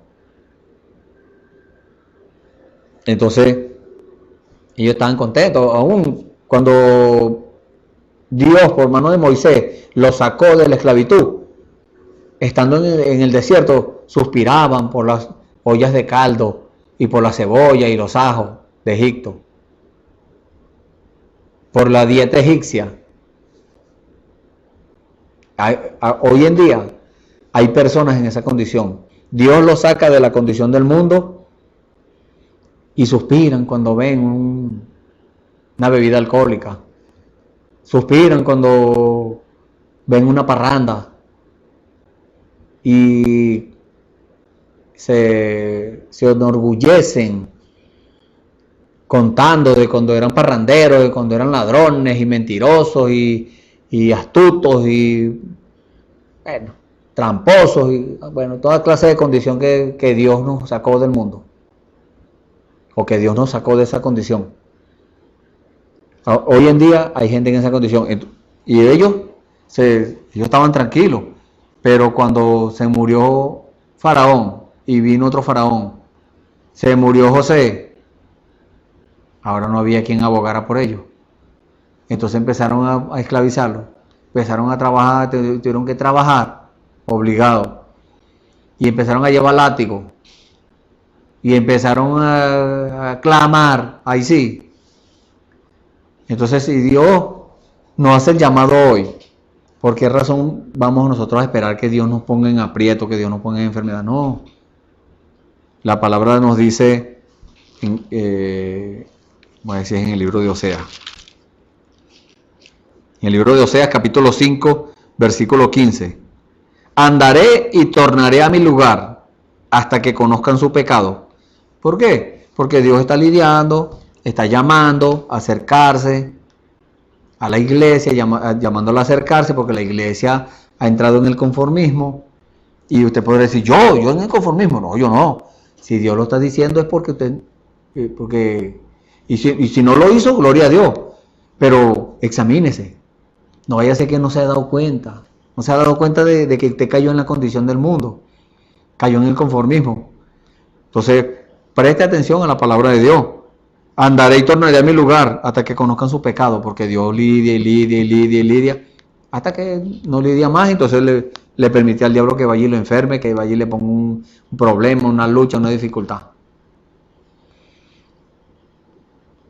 D: Entonces, ellos estaban contentos, aún cuando Dios por mano de Moisés los sacó de la esclavitud, estando en el desierto, suspiraban por las ollas de caldo y por la cebolla y los ajos de Egipto, por la dieta egipcia. Hoy en día hay personas en esa condición. Dios los saca de la condición del mundo y suspiran cuando ven una bebida alcohólica. Suspiran cuando ven una parranda y se enorgullecen contando de cuando eran parranderos, de cuando eran ladrones y mentirosos y astutos y bueno, tramposos y bueno, toda clase de condición que Dios nos sacó del mundo o que Dios nos sacó de esa condición. Hoy en día hay gente en esa condición y ellos estaban tranquilos, pero cuando se murió Faraón y vino otro faraón, se murió José, ahora no había quien abogara por ellos. Entonces empezaron a esclavizarlos, empezaron a trabajar, tuvieron que trabajar obligados y empezaron a llevar látigos y empezaron a clamar, ahí sí. Entonces, si Dios nos hace el llamado hoy, ¿por qué razón vamos nosotros a esperar que Dios nos ponga en aprieto, que Dios nos ponga en enfermedad? No. La palabra nos dice, voy a decir en el libro de Oseas. En el libro de Oseas, capítulo 5, versículo 15. Andaré y tornaré a mi lugar hasta que conozcan su pecado. ¿Por qué? Porque Dios está lidiando, está llamando a acercarse a la iglesia, llamándola a acercarse porque la iglesia ha entrado en el conformismo. Y usted podrá decir, yo en el conformismo. No, yo no. Si Dios lo está diciendo es porque usted, y si no lo hizo, gloria a Dios. Pero examínese. No vaya a ser que no se haya dado cuenta. No se ha dado cuenta de que usted cayó en la condición del mundo. Cayó en el conformismo. Entonces, preste atención a la palabra de Dios. Andaré y tornaré a mi lugar hasta que conozcan su pecado, porque Dios lidia y lidia y lidia y lidia, hasta que no lidia más, entonces le permite al diablo que vaya y lo enferme, que vaya y le ponga un problema, una lucha, una dificultad.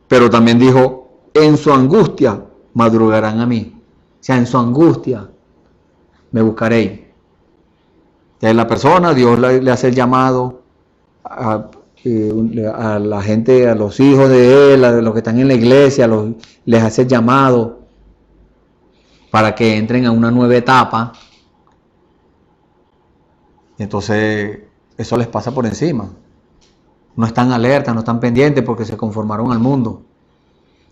D: Pero también dijo, en su angustia madrugarán a mí. O sea, en su angustia me buscaréis. Entonces la persona, Dios le hace el llamado a la gente, a los hijos de él, a los que están en la iglesia, les hace el llamado para que entren a una nueva etapa. Entonces eso les pasa por encima. No están alertas, no están pendientes porque se conformaron al mundo.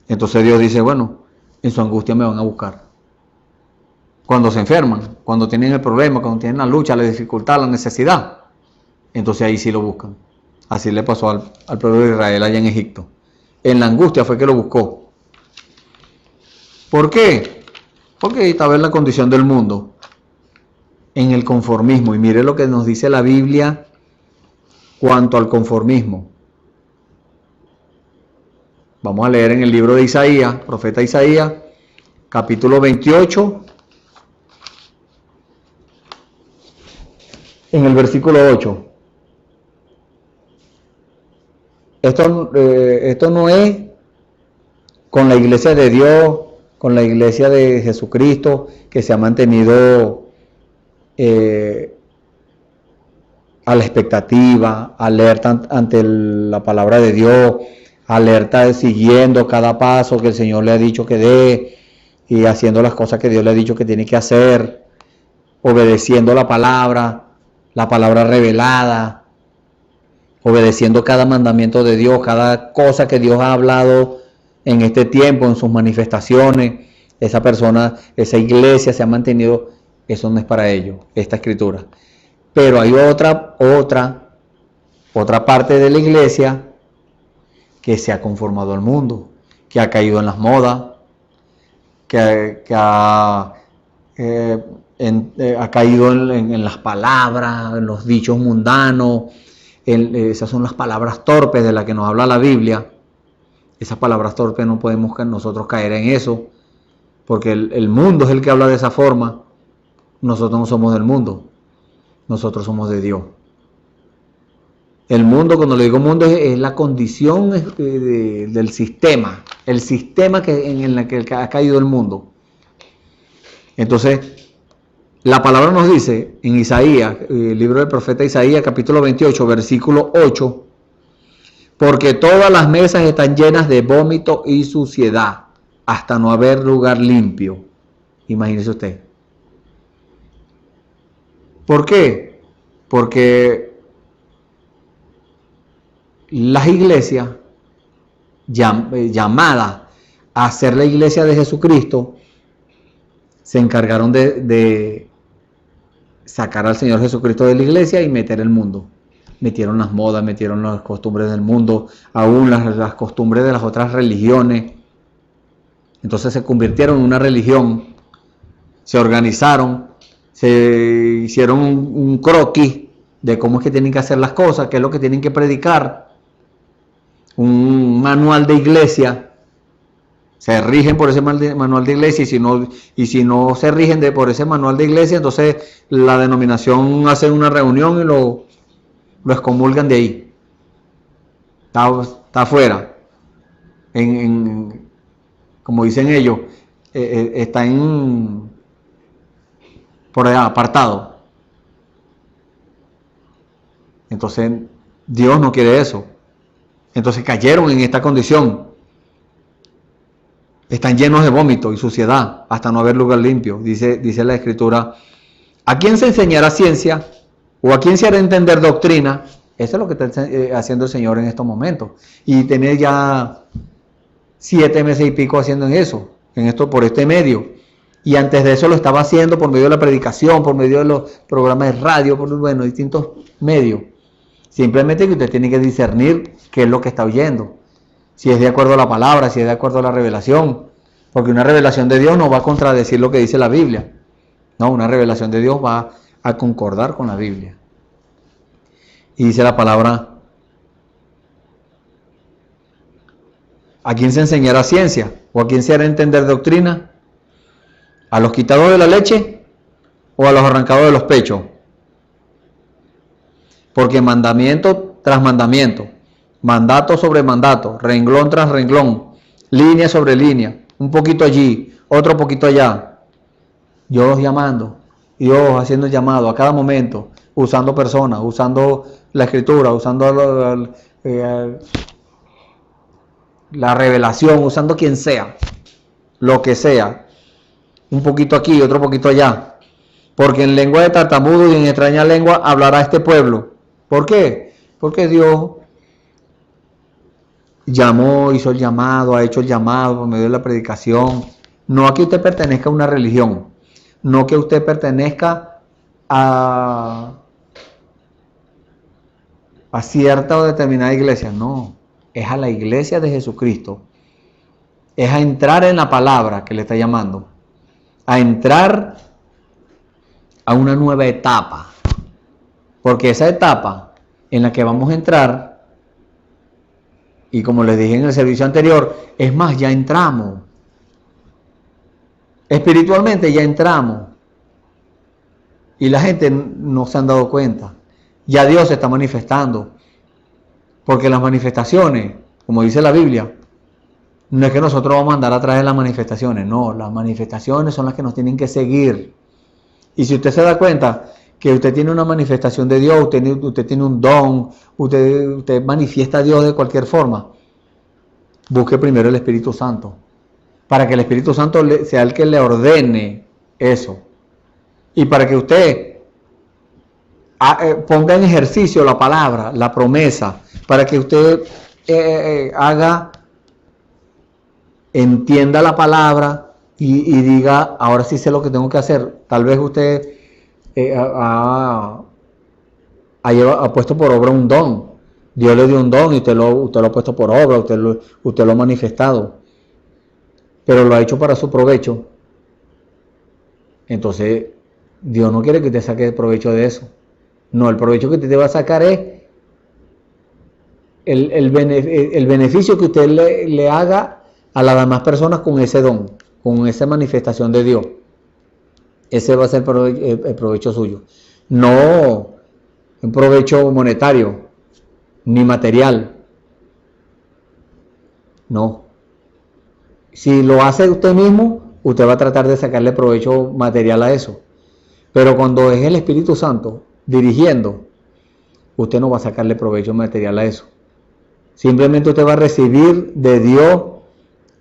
D: Entonces Dios dice, bueno, en su angustia me van a buscar. Cuando se enferman, cuando tienen el problema, cuando tienen la lucha, la dificultad, la necesidad, entonces ahí sí lo buscan. Así le pasó al pueblo de Israel allá en Egipto. En la angustia fue que lo buscó. ¿Por qué? Porque estaba en la condición del mundo, en el conformismo. Y mire lo que nos dice la Biblia cuanto al conformismo. Vamos a leer en el libro de Isaías, profeta Isaías, capítulo 28, en el versículo 8. Esto no es con la iglesia de Dios, con la iglesia de Jesucristo, que se ha mantenido a la expectativa, alerta ante la palabra de Dios, alerta siguiendo cada paso que el Señor le ha dicho que dé y haciendo las cosas que Dios le ha dicho que tiene que hacer, obedeciendo la palabra revelada, obedeciendo cada mandamiento de Dios, cada cosa que Dios ha hablado en este tiempo, en sus manifestaciones. Esa persona, esa iglesia se ha mantenido, eso no es para ellos, esta escritura. Pero hay otra otra parte de la iglesia que se ha conformado al mundo, que ha caído en las modas, que ha caído en las palabras, en los dichos mundanos. Esas son las palabras torpes de las que nos habla la Biblia. Esas palabras torpes no podemos nosotros caer en eso, porque el mundo es el que habla de esa forma. Nosotros no somos del mundo, nosotros somos de Dios. El mundo, cuando le digo mundo, es la condición del sistema, el sistema en el que ha caído el mundo. Entonces, la palabra nos dice en Isaías, el libro del profeta Isaías, capítulo 28, versículo 8, porque todas las mesas están llenas de vómito y suciedad, hasta no haber lugar limpio. Imagínese usted. ¿Por qué? Porque las iglesias llamadas a ser la iglesia de Jesucristo se encargaron de sacar al Señor Jesucristo de la iglesia y meter el mundo. Metieron las modas, metieron las costumbres del mundo, aún las costumbres de las otras religiones. Entonces se convirtieron en una religión, se organizaron, se hicieron un croquis de cómo es que tienen que hacer las cosas, qué es lo que tienen que predicar, un manual de iglesia. Se rigen por ese manual de iglesia, y si no se rigen por ese manual de iglesia, entonces la denominación hace una reunión y lo excomulgan de ahí. Está afuera. Como dicen ellos, está por allá, apartado. Entonces Dios no quiere eso. Entonces cayeron en esta condición. Están llenos de vómito y suciedad, hasta no haber lugar limpio. Dice la Escritura, ¿a quién se enseñará ciencia? ¿O a quién se hará entender doctrina? Eso es lo que está haciendo el Señor en estos momentos. Y tiene ya 7 meses y pico haciendo por este medio. Y antes de eso lo estaba haciendo por medio de la predicación, por medio de los programas de radio, por distintos medios. Simplemente que usted tiene que discernir qué es lo que está oyendo. Si es de acuerdo a la palabra, si es de acuerdo a la revelación. Porque una revelación de Dios no va a contradecir lo que dice la Biblia. No, una revelación de Dios va a concordar con la Biblia. Y dice la palabra, ¿a quién se enseñará ciencia? ¿O a quién se hará entender doctrina? ¿A los quitados de la leche? ¿O a los arrancados de los pechos? Porque mandamiento tras mandamiento, mandato sobre mandato, renglón tras renglón, línea sobre línea, un poquito allí, otro poquito allá. Dios llamando, Dios haciendo el llamado a cada momento, usando personas, usando la Escritura, usando la revelación, usando quien sea, lo que sea. Un poquito aquí, otro poquito allá. Porque en lengua de tartamudo y en extraña lengua hablará este pueblo. ¿Por qué? Porque Dios llamó, hizo el llamado, ha hecho el llamado por medio de la predicación. No a que usted pertenezca a una religión, no que usted pertenezca a cierta o determinada iglesia, no, es a la iglesia de Jesucristo, es a entrar en la palabra que le está llamando, a entrar a una nueva etapa, porque esa etapa en la que vamos a entrar, y como les dije en el servicio anterior, es más, ya entramos. Espiritualmente ya entramos. Y la gente no se han dado cuenta. Ya Dios se está manifestando. Porque las manifestaciones, como dice la Biblia, no es que nosotros vamos a andar atrás de las manifestaciones. No, las manifestaciones son las que nos tienen que seguir. Y si usted se da cuenta que usted tiene una manifestación de Dios, usted tiene un don, usted manifiesta a Dios de cualquier forma, busque primero el Espíritu Santo, para que el Espíritu Santo sea el que le ordene eso, y para que usted ponga en ejercicio la palabra, la promesa, para que usted entienda la palabra y diga, ahora sí sé lo que tengo que hacer. Tal vez usted ha puesto por obra un don, Dios le dio un don y usted lo ha puesto por obra, usted lo ha manifestado, pero lo ha hecho para su provecho. Entonces, Dios no quiere que usted saque provecho de eso. No, el provecho que usted te va a sacar es el beneficio que usted le haga a las demás personas con ese don, con esa manifestación de Dios. Ese va a ser el provecho suyo. No un provecho monetario, ni material. No. Si lo hace usted mismo, usted va a tratar de sacarle provecho material a eso. Pero cuando es el Espíritu Santo dirigiendo, usted no va a sacarle provecho material a eso. Simplemente usted va a recibir de Dios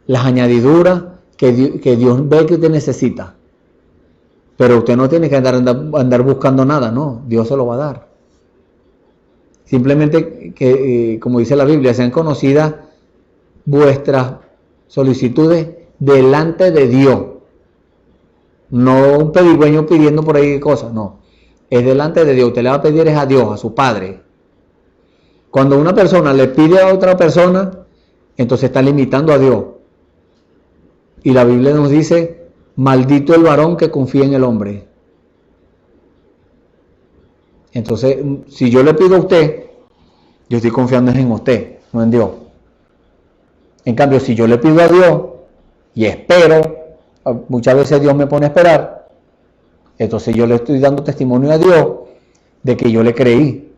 D: las añadiduras que Dios ve que usted necesita. Pero usted no tiene que andar buscando nada, no, Dios se lo va a dar. Simplemente que, como dice la Biblia, sean conocidas vuestras solicitudes delante de Dios. No un pedigüeño pidiendo por ahí cosas, no. Es delante de Dios. Usted le va a pedir es a Dios, a su Padre. Cuando una persona le pide a otra persona, entonces está limitando a Dios. Y la Biblia nos dice, maldito el varón que confía en el hombre. Entonces, si yo le pido a usted, yo estoy confiando en usted, no en Dios. En cambio, si yo le pido a Dios y espero, muchas veces Dios me pone a esperar, entonces yo le estoy dando testimonio a Dios de que yo le creí.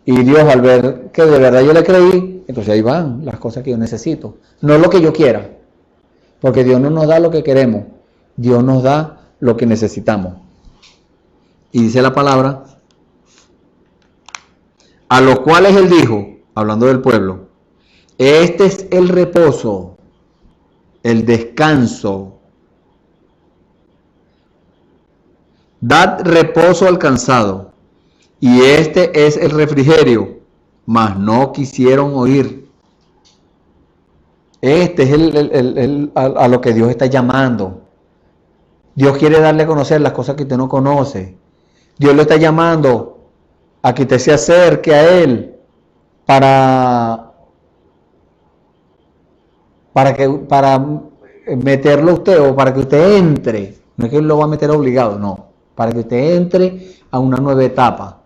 D: Y Dios, al ver que de verdad yo le creí, entonces ahí van las cosas que yo necesito. No lo que yo quiera, porque Dios no nos da lo que queremos, Dios nos da lo que necesitamos. Y dice la palabra, a los cuales Él dijo, hablando del pueblo, este es el reposo, el descanso. Dad reposo al cansado, y este es el refrigerio, mas no quisieron oír. Este es a lo que Dios está llamando. Dios quiere darle a conocer las cosas que usted no conoce. Dios lo está llamando a que usted se acerque a Él para meterlo a usted, o para que usted entre. No es que Él lo va a meter obligado, no. Para que usted entre a una nueva etapa.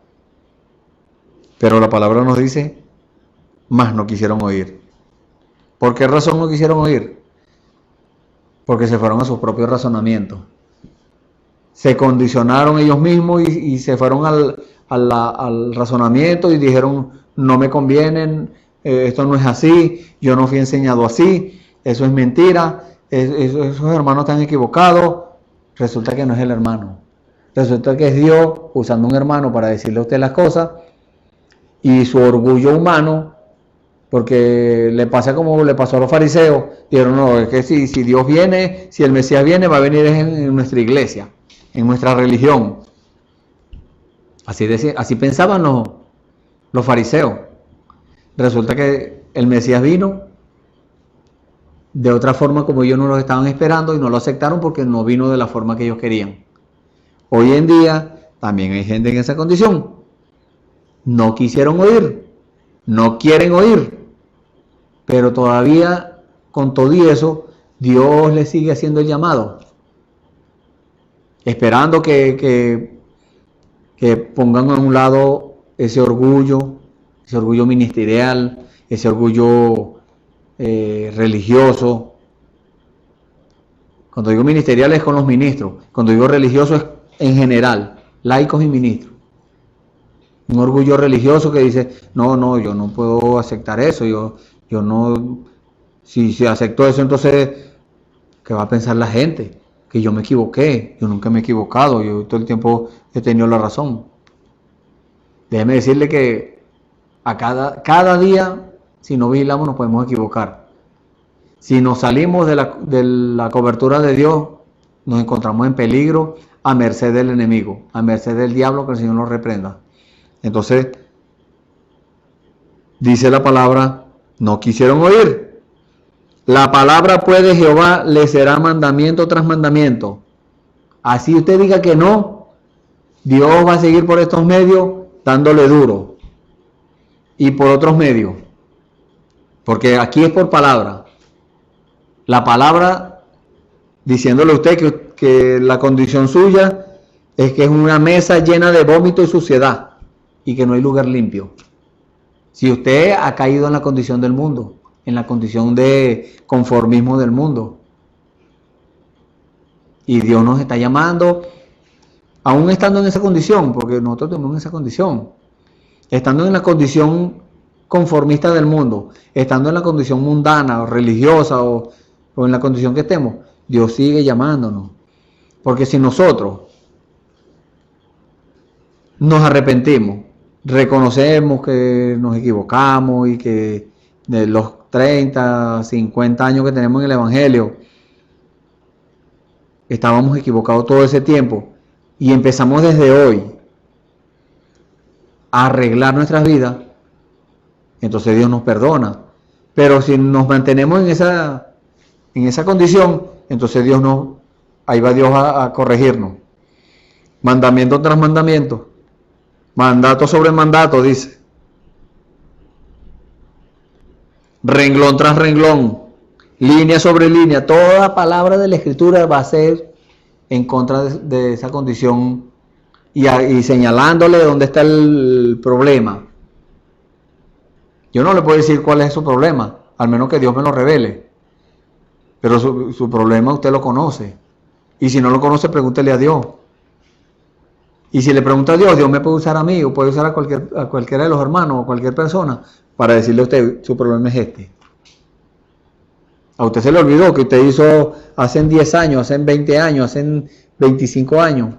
D: Pero la palabra nos dice, mas no quisieron oír. ¿Por qué razón no quisieron oír? Porque se fueron a sus propios razonamientos. Se condicionaron ellos mismos y se fueron al razonamiento y dijeron, no me convienen, esto no es así, yo no fui enseñado así, eso es mentira, esos hermanos están equivocados. Resulta que no es el hermano. Resulta que es Dios usando un hermano para decirle a usted las cosas, y su orgullo humano, porque le pasa como le pasó a los fariseos, dijeron, no, es que si Dios viene, si el Mesías viene, va a venir en nuestra iglesia, en nuestra religión. Así pensaban los fariseos. Resulta que el Mesías vino de otra forma como ellos no lo estaban esperando y no lo aceptaron porque no vino de la forma que ellos querían. Hoy en día también hay gente en esa condición. No quisieron oír, no quieren oír, pero todavía con todo y eso Dios les sigue haciendo el llamado, esperando que pongan a un lado ese orgullo ministerial, ese orgullo religioso. Cuando digo ministerial es con los ministros, cuando digo religioso es en general, laicos y ministros. Un orgullo religioso que dice, no, yo no puedo aceptar eso, yo no, si acepto eso, entonces, ¿qué va a pensar la gente? Que yo me equivoqué, yo nunca me he equivocado, yo todo el tiempo he tenido la razón. Déjeme decirle que a cada día, si no vigilamos, nos podemos equivocar. Si nos salimos de la cobertura de Dios, nos encontramos en peligro, a merced del enemigo, a merced del diablo, que el Señor nos reprenda. Entonces, dice la palabra, no quisieron oír. La palabra pues de Jehová le será mandamiento tras mandamiento. Así usted diga que no, Dios va a seguir por estos medios dándole duro. y por otros medios. Porque aquí es por palabra. La palabra diciéndole a usted que la condición suya es que es una mesa llena de vómito y suciedad y que no hay lugar limpio. Si usted ha caído en la condición del mundo, en la condición de conformismo del mundo, y Dios nos está llamando, aún estando en esa condición, porque nosotros tenemos esa condición, estando en la condición conformista del mundo, estando en la condición mundana o religiosa o en la condición que estemos, Dios sigue llamándonos. Porque si nosotros nos arrepentimos, reconocemos que nos equivocamos y que de los 30, 50 años que tenemos en el Evangelio, estábamos equivocados todo ese tiempo y empezamos desde hoy a arreglar nuestras vidas, entonces Dios nos perdona. Pero si nos mantenemos en esa condición, entonces ahí va Dios a corregirnos. Mandamiento tras mandamiento, mandato sobre mandato, dice. Renglón tras renglón, línea sobre línea, toda palabra de la Escritura va a ser en contra de esa condición y señalándole dónde está el problema. Yo no le puedo decir cuál es su problema, al menos que Dios me lo revele. Pero su problema usted lo conoce. Y si no lo conoce, pregúntele a Dios. Y si le pregunta a Dios, Dios me puede usar a mí, o puede usar a cualquiera de los hermanos, o cualquier persona, para decirle a usted, su problema es este. A usted se le olvidó que usted hizo hace 10 años, hace 20 años, hace 25 años,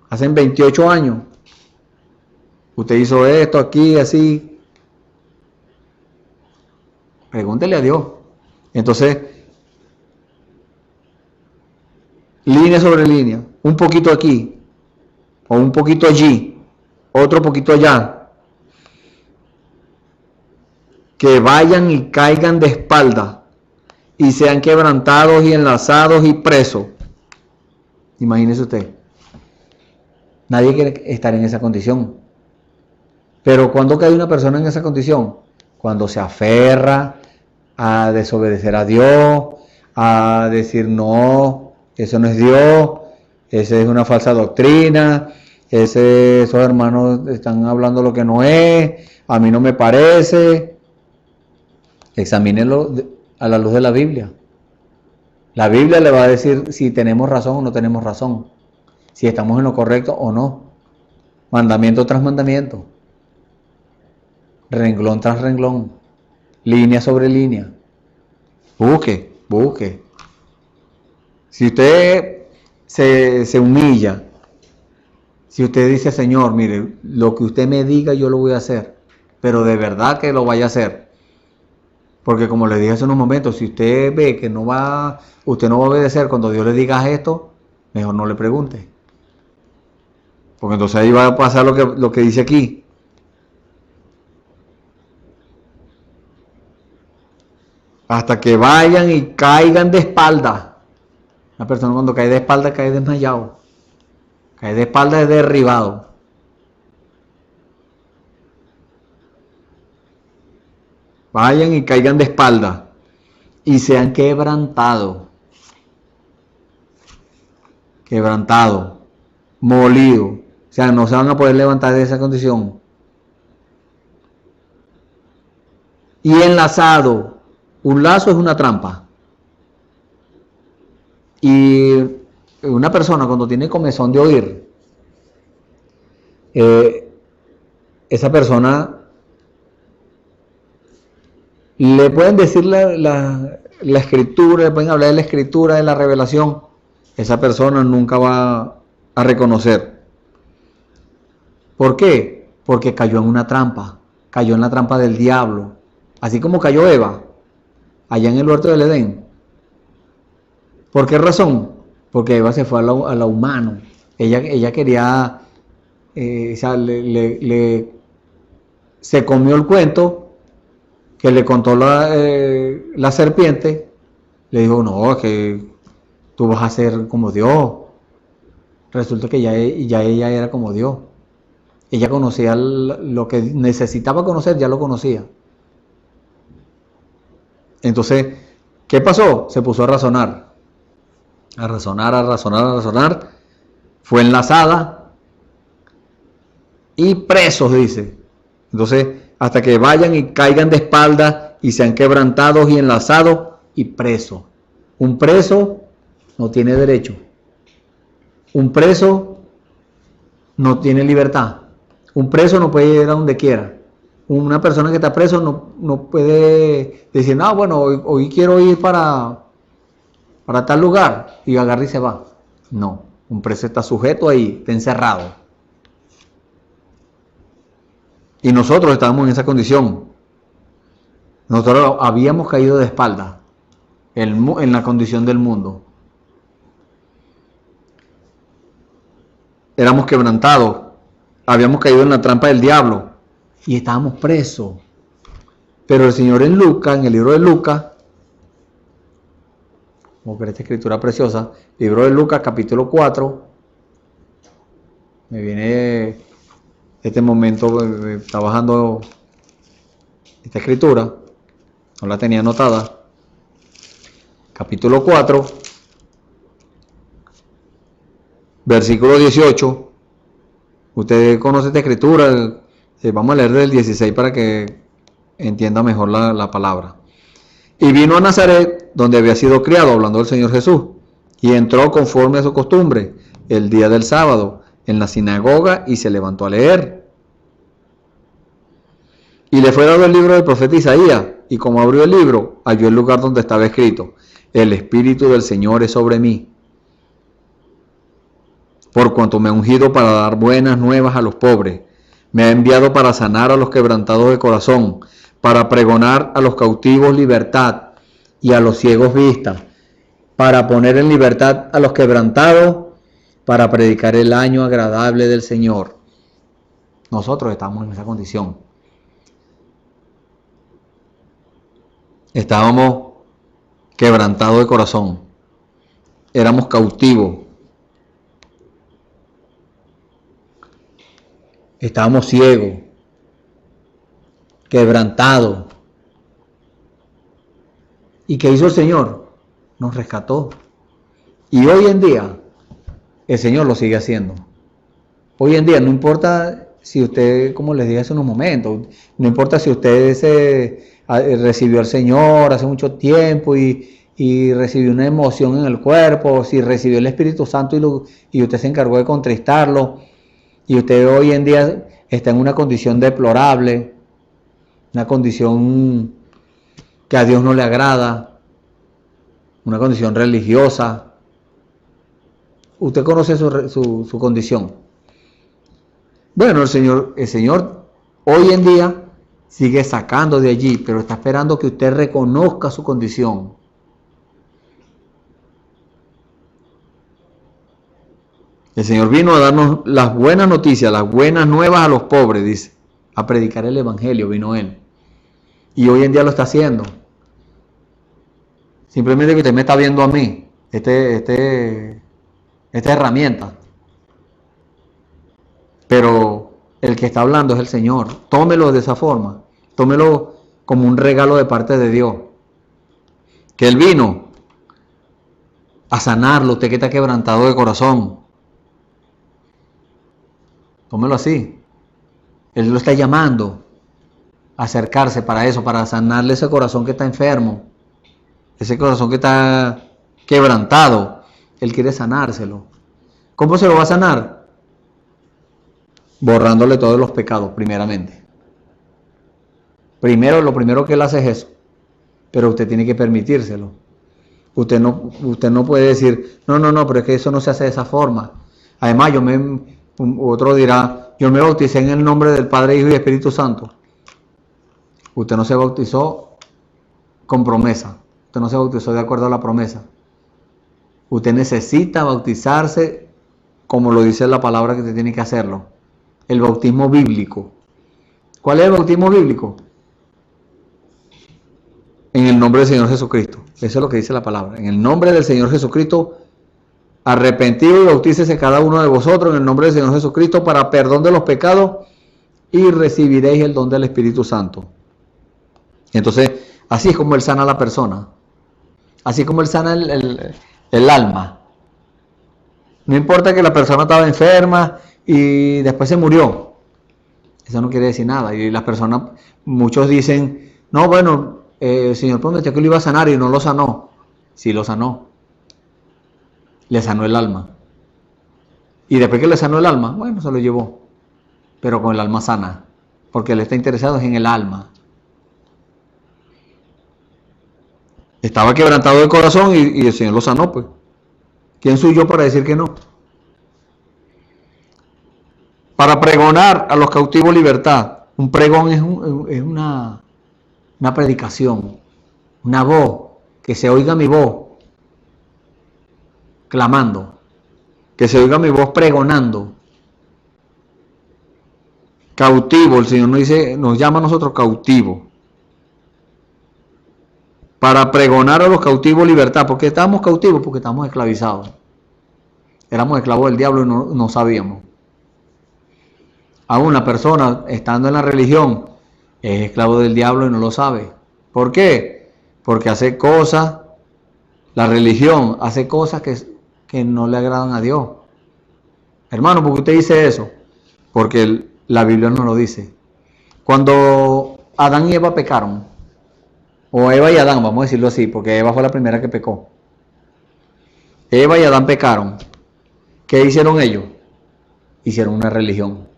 D: hace 28 años. Usted hizo esto, aquí, así. Pregúntele a Dios. Entonces, línea sobre línea, un poquito aquí, o un poquito allí, otro poquito allá. Que vayan y caigan de espalda, y sean quebrantados y enlazados y presos. Imagínese usted. Nadie quiere estar en esa condición. Pero ¿cuándo cae una persona en esa condición? Cuando se aferra a desobedecer a Dios, a decir no, eso no es Dios, esa es una falsa doctrina, esos hermanos están hablando lo que no es, a mí no me parece. Examínenlo a la luz de la Biblia. La Biblia le va a decir si tenemos razón o no tenemos razón, si estamos en lo correcto o no. Mandamiento tras mandamiento, renglón tras renglón, línea sobre línea. Busque. Si usted se humilla, si usted dice, Señor, mire, lo que usted me diga yo lo voy a hacer, pero de verdad que lo vaya a hacer. Porque como le dije hace unos momentos, si usted ve que usted no va a obedecer cuando Dios le diga esto, mejor no le pregunte. Porque entonces ahí va a pasar lo que dice aquí. Hasta que vayan y caigan de espalda. Una persona cuando cae de espalda cae desmayado. Cae de espalda es derribado. Vayan y caigan de espalda y sean quebrantados, molidos. O sea, no se van a poder levantar de esa condición. Y enlazado. Un lazo es una trampa. Y una persona cuando tiene comezón de oír, esa persona le pueden decir la escritura, le pueden hablar de la escritura, de la revelación. Esa persona nunca va a reconocer. ¿Por qué? Porque cayó en una trampa, cayó en la trampa del diablo, así como cayó Eva allá en el huerto del Edén. ¿Por qué razón? Porque Eva se fue a lo humano. Ella quería, se comió el cuento que le contó la serpiente. Le dijo, no, es que tú vas a ser como Dios. Resulta que ya ella era como Dios. Ella conocía lo que necesitaba conocer, ya lo conocía. Entonces, ¿qué pasó? Se puso a razonar. A razonar, a razonar, a razonar. Fue enlazada y presos, dice. Entonces, hasta que vayan y caigan de espaldas y sean quebrantados y enlazados y presos. Un preso no tiene derecho. Un preso no tiene libertad. Un preso no puede ir a donde quiera. Una persona que está preso no puede decir, no, bueno, hoy quiero ir para tal lugar y agarra y se va. No, un preso está sujeto ahí, está encerrado. Y nosotros estábamos en esa condición. Nosotros habíamos caído de espalda en la condición del mundo. Éramos quebrantados. Habíamos caído en la trampa del diablo. Y estábamos presos. Pero el Señor en Lucas, en el libro de Lucas, como que esta escritura preciosa, libro de Lucas, capítulo 4, me viene este momento, está bajando esta escritura, no la tenía anotada, capítulo 4, versículo 18, usted conoce esta escritura, vamos a leer del 16 para que entienda mejor la palabra. Y vino a Nazaret, donde había sido criado, hablando del Señor Jesús, y entró conforme a su costumbre, el día del sábado, en la sinagoga, y se levantó a leer. Y le fue dado el libro del profeta Isaías, y como abrió el libro, halló el lugar donde estaba escrito, el Espíritu del Señor es sobre mí, por cuanto me ha ungido para dar buenas nuevas a los pobres, me ha enviado para sanar a los quebrantados de corazón, para pregonar a los cautivos libertad y a los ciegos vista, para poner en libertad a los quebrantados, para predicar el año agradable del Señor. Nosotros estamos en esa condición. Estábamos quebrantados de corazón. Éramos cautivos. Estábamos ciegos. Quebrantados. ¿Y qué hizo el Señor? Nos rescató. Y hoy en día, el Señor lo sigue haciendo. Hoy en día, no importa si usted, como les dije hace unos momentos, no importa si usted recibió al Señor hace mucho tiempo y recibió una emoción en el cuerpo, si recibió el Espíritu Santo y usted se encargó de contristarlo, y usted hoy en día está en una condición deplorable, una condición que a Dios no le agrada, una condición religiosa. Usted conoce su condición. Bueno, el Señor hoy en día sigue sacando de allí, pero está esperando que usted reconozca su condición. El Señor vino a darnos las buenas noticias, las buenas nuevas a los pobres, dice. A predicar el Evangelio vino Él. Y hoy en día lo está haciendo. Simplemente que usted me está viendo a mí, esta herramienta. Pero el que está hablando es el Señor. Tómelo de esa forma. Tómelo como un regalo de parte de Dios. Que Él vino a sanarlo, usted que está quebrantado de corazón. Tómelo así. Él lo está llamando a acercarse para eso, para sanarle ese corazón que está enfermo. Ese corazón que está quebrantado. Él quiere sanárselo. ¿Cómo se lo va a sanar? Borrándole todos los pecados, primeramente. Lo primero que Él hace es eso. Pero usted tiene que permitírselo. Usted no puede decir, no, pero es que eso no se hace de esa forma. Además, otro dirá, yo me bauticé en el nombre del Padre, Hijo y Espíritu Santo. Usted no se bautizó con promesa. Usted no se bautizó de acuerdo a la promesa. Usted necesita bautizarse como lo dice la palabra que usted tiene que hacerlo. El bautismo bíblico. ¿Cuál es el bautismo bíblico? En el nombre del Señor Jesucristo. Eso es lo que dice la palabra. En el nombre del Señor Jesucristo arrepentido y bautícese cada uno de vosotros en el nombre del Señor Jesucristo para perdón de los pecados y recibiréis el don del Espíritu Santo. Entonces, así es como Él sana a la persona. Así como Él sana el alma. No importa que la persona estaba enferma y después se murió. Eso no quiere decir nada. Y las personas, muchos dicen, no, bueno, el Señor prometió que lo iba a sanar y no lo sanó. Sí lo sanó. Le sanó el alma. Y después que le sanó el alma, bueno, se lo llevó. Pero con el alma sana. Porque Él está interesado en el alma. Estaba quebrantado de corazón y el Señor lo sanó, pues. ¿Quién soy yo para decir que no? Para pregonar a los cautivos libertad. Un pregón es una predicación, una voz, que se oiga mi voz clamando, que se oiga mi voz pregonando. Cautivo, el Señor nos llama a nosotros cautivos. Para pregonar a los cautivos libertad. ¿Por qué estábamos cautivos? Porque estamos esclavizados. Éramos esclavos del diablo y no sabíamos. Aún una persona estando en la religión es esclavo del diablo y no lo sabe. ¿Por qué? Porque hace cosas, la religión hace cosas que no le agradan a Dios. Hermano, ¿por qué usted dice eso? Porque la Biblia nos lo dice. Cuando Adán y Eva pecaron, o Eva y Adán, vamos a decirlo así, porque Eva fue la primera que pecó. Eva y Adán pecaron. ¿Qué hicieron ellos? Hicieron una religión.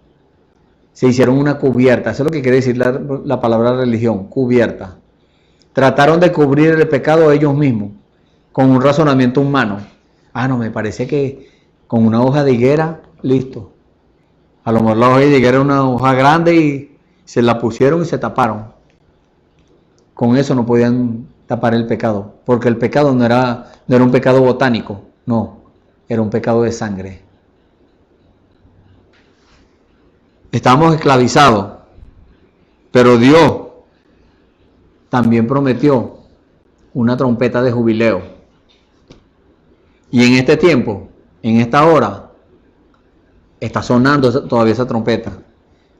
D: Se hicieron una cubierta. Eso es lo que quiere decir la palabra religión, cubierta. Trataron de cubrir el pecado ellos mismos, con un razonamiento humano. Ah, no, me parece que con una hoja de higuera, listo. A lo mejor la hoja de higuera era una hoja grande y se la pusieron y se taparon. Con eso no podían tapar el pecado, porque el pecado no era un pecado botánico, no, era un pecado de sangre. Estábamos esclavizados, pero Dios también prometió una trompeta de jubileo. Y en este tiempo, en esta hora, está sonando todavía esa trompeta.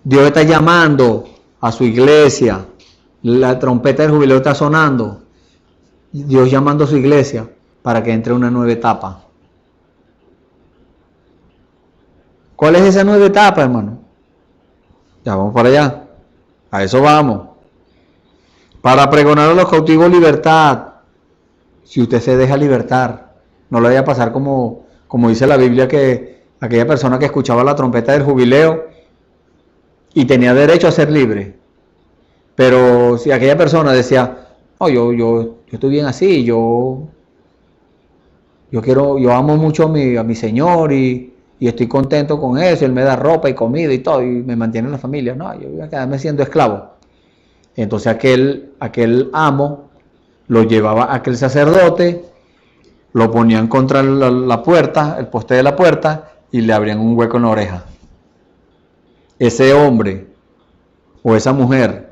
D: Dios está llamando a su iglesia. La trompeta del jubileo está sonando. Dios llamando a su iglesia para que entre una nueva etapa. ¿Cuál es esa nueva etapa, hermano? Ya vamos para allá. A eso vamos. Para pregonar a los cautivos libertad. Si usted se deja libertar, no le vaya a pasar como dice la Biblia, que aquella persona que escuchaba la trompeta del jubileo y tenía derecho a ser libre. Pero si aquella persona decía, no, yo estoy bien así, yo amo mucho a mi Señor y estoy contento con eso, Él me da ropa y comida y todo, y me mantiene en la familia. No, yo voy a quedarme siendo esclavo. Entonces aquel amo lo llevaba a aquel sacerdote, lo ponían contra la puerta, el poste de la puerta, y le abrían un hueco en la oreja. Ese hombre o esa mujer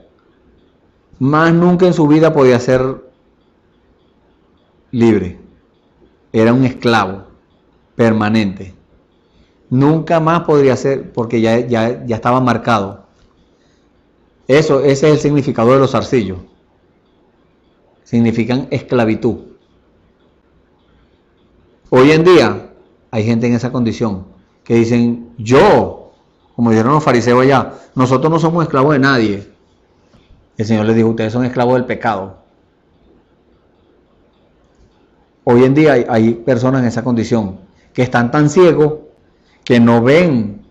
D: más nunca en su vida podía ser libre. Era un esclavo permanente. Nunca más podría ser, porque ya estaba marcado. Ese es el significado de los zarcillos. Significan esclavitud. Hoy en día hay gente en esa condición que dicen, como dijeron los fariseos allá, nosotros no somos esclavos de nadie. El Señor les dijo, ustedes son esclavos del pecado. Hoy en día hay personas en esa condición que están tan ciegos que no ven,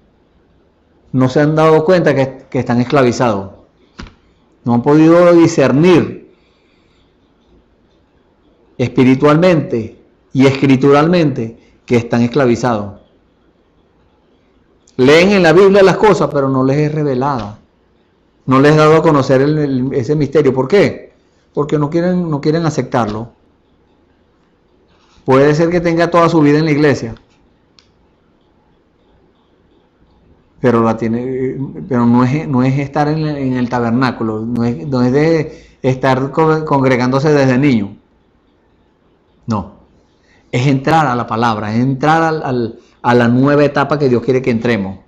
D: no se han dado cuenta que están esclavizados. No han podido discernir espiritualmente y escrituralmente que están esclavizados. Leen en la Biblia las cosas, pero no les es revelada. No les he dado a conocer ese misterio. ¿Por qué? Porque no quieren aceptarlo. Puede ser que tenga toda su vida en la iglesia, pero no es estar en el tabernáculo, no es de estar congregándose desde niño. No. Es entrar a la palabra, es entrar a la nueva etapa que Dios quiere que entremos.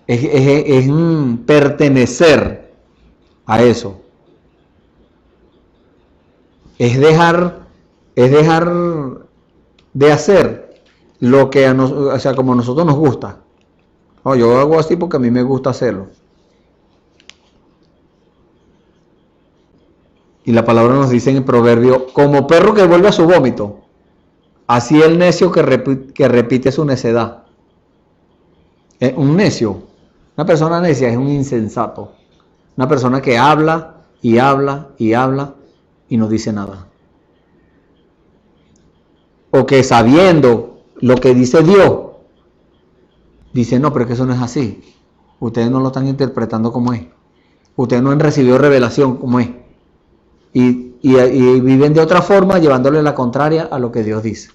D: Es pertenecer a eso. Es dejar de hacer lo que como a nosotros nos gusta. No, yo hago así porque a mí me gusta hacerlo. Y la palabra nos dice en el proverbio, como perro que vuelve a su vómito, así el necio que repite su necedad. Un necio, una persona necia es un insensato. Una persona que habla y habla y habla y no dice nada. O que sabiendo lo que dice Dios, dice, no, pero es que eso no es así. Ustedes no lo están interpretando como es. Ustedes no han recibido revelación como es. Y viven de otra forma, llevándole la contraria a lo que Dios dice.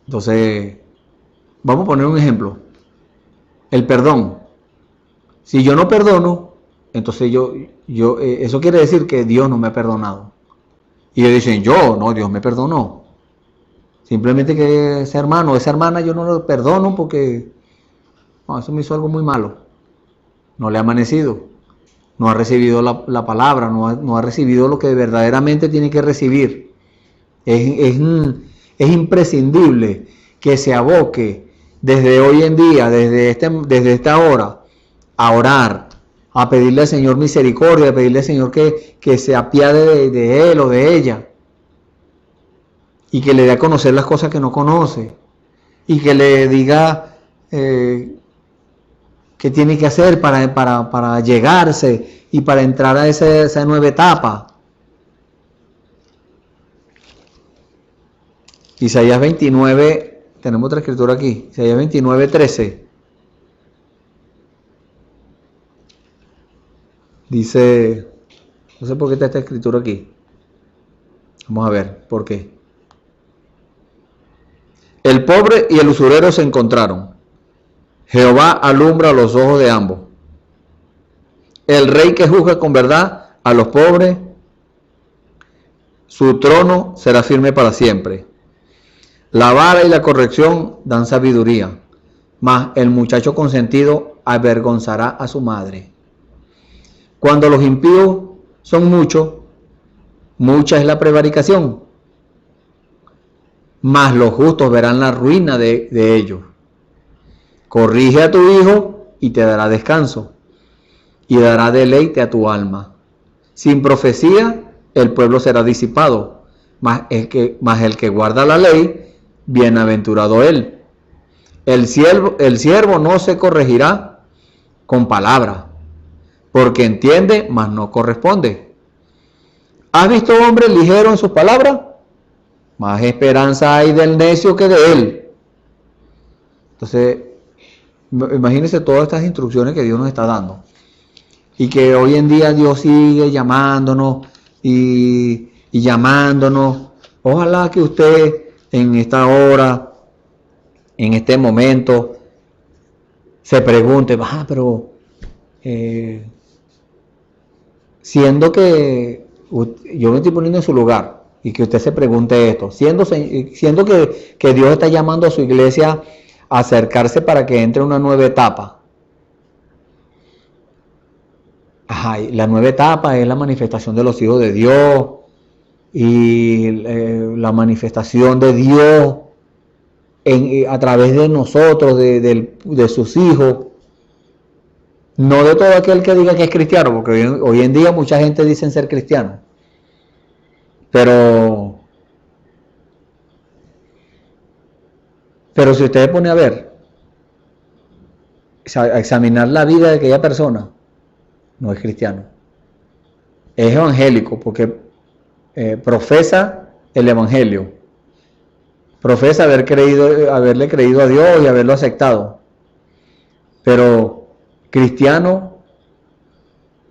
D: Entonces, vamos a poner un ejemplo. El perdón. Si yo no perdono, entonces eso quiere decir que Dios no me ha perdonado. Y ellos dicen, Dios me perdonó. Simplemente que ese hermano o esa hermana yo no lo perdono porque eso me hizo algo muy malo. No le ha amanecido. No ha recibido la palabra, no ha recibido lo que verdaderamente tiene que recibir. Es imprescindible que se aboque desde hoy en día, desde esta hora, a orar, a pedirle al Señor misericordia, a pedirle al Señor que se apiade de él o de ella, y que le dé a conocer las cosas que no conoce, y que le diga qué tiene que hacer para llegarse y para entrar a esa nueva etapa. Isaías 29, tenemos otra escritura aquí, Isaías 29, 13. Dice, no sé por qué está esta escritura aquí. Vamos a ver, ¿por qué? El pobre y el usurero se encontraron. Jehová alumbra los ojos de ambos. El rey que juzga con verdad a los pobres, su trono será firme para siempre. La vara y la corrección dan sabiduría, mas el muchacho consentido avergonzará a su madre. Cuando los impíos son muchos, mucha es la prevaricación, mas los justos verán la ruina de ellos. Corrige a tu hijo y te dará descanso, y dará deleite a tu alma. Sin profecía el pueblo será disipado, mas el que guarda la ley, bienaventurado él. El siervo no se corregirá con palabra, porque entiende, mas no corresponde. ¿Has visto hombre ligero en sus palabras? Más esperanza hay del necio que de él. Entonces, imagínense todas estas instrucciones que Dios nos está dando. Y que hoy en día Dios sigue llamándonos y llamándonos. Ojalá que usted en esta hora, en este momento, se pregunte, pero siendo que yo me estoy poniendo en su lugar, y que usted se pregunte esto, siendo que Dios está llamando a su iglesia a acercarse para que entre una nueva etapa. Y la nueva etapa es la manifestación de los hijos de Dios y la manifestación de Dios a través de nosotros, de sus hijos. No de todo aquel que diga que es cristiano, porque hoy en día mucha gente dice ser cristiano. Pero si usted pone a ver, a examinar la vida de aquella persona, no es cristiano. Es evangélico porque profesa el evangelio. Profesa haberle creído a Dios y haberlo aceptado. Pero cristiano,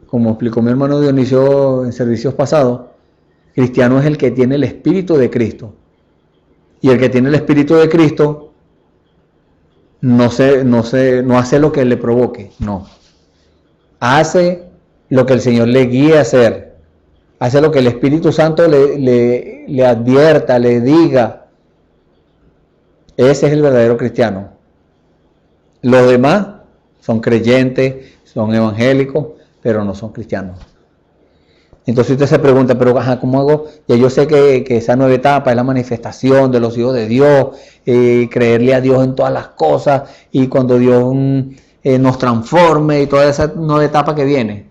D: como explicó mi hermano Dionisio en servicios pasados, cristiano es el que tiene el Espíritu de Cristo. Y el que tiene el Espíritu de Cristo no hace lo que le provoque, no. Hace lo que el Señor le guíe a hacer. hace lo que el Espíritu Santo le advierta, le diga. Ese es el verdadero cristiano. Los demás son creyentes, son evangélicos, pero no son cristianos. Entonces usted se pregunta, pero ¿cómo hago? Ya yo sé que esa nueva etapa es la manifestación de los hijos de Dios, creerle a Dios en todas las cosas, y cuando Dios nos transforme y toda esa nueva etapa que viene.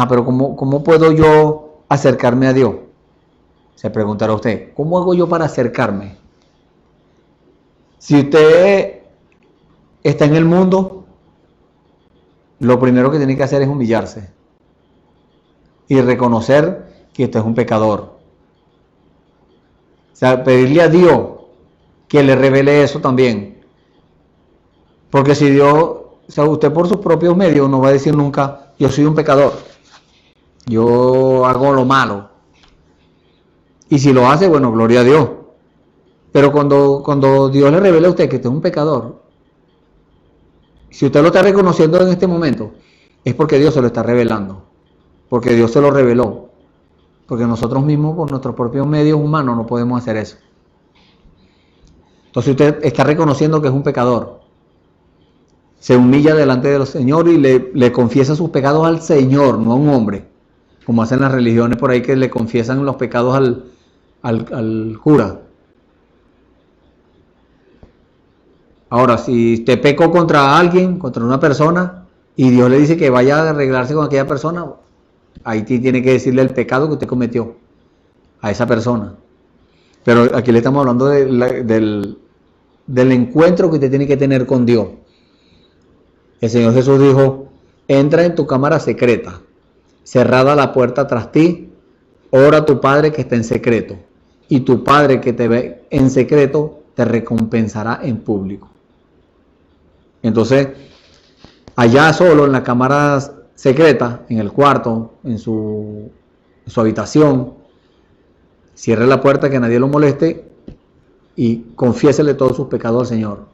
D: Pero ¿cómo puedo yo acercarme a Dios? Se preguntará usted, ¿cómo hago yo para acercarme? Si usted está en el mundo, lo primero que tiene que hacer es humillarse y reconocer que usted es un pecador. O sea, pedirle a Dios que le revele eso también. Porque si Dios, o sea, usted por sus propios medios no va a decir nunca, yo soy un pecador, yo hago lo malo. Y si lo hace, bueno, gloria a Dios. Pero cuando Dios le revela a usted que usted es un pecador, si usted lo está reconociendo en este momento, es porque Dios se lo está revelando. Porque Dios se lo reveló. Porque nosotros mismos, por nuestros propios medios humanos, no podemos hacer eso. Entonces usted está reconociendo que es un pecador. Se humilla delante del Señor y le confiesa sus pecados al Señor, no a un hombre. Como hacen las religiones por ahí que le confiesan los pecados al cura. Ahora, si usted pecó contra alguien, contra una persona, y Dios le dice que vaya a arreglarse con aquella persona, ahí tiene que decirle el pecado que usted cometió a esa persona. Pero aquí le estamos hablando del encuentro que usted tiene que tener con Dios. El Señor Jesús dijo, entra en tu cámara secreta, cerrada la puerta tras ti, ora a tu Padre que está en secreto, y tu Padre que te ve en secreto te recompensará en público. Entonces, allá solo en la cámara secreta, en el cuarto, en su habitación, cierre la puerta que nadie lo moleste y confiésele todos sus pecados al Señor.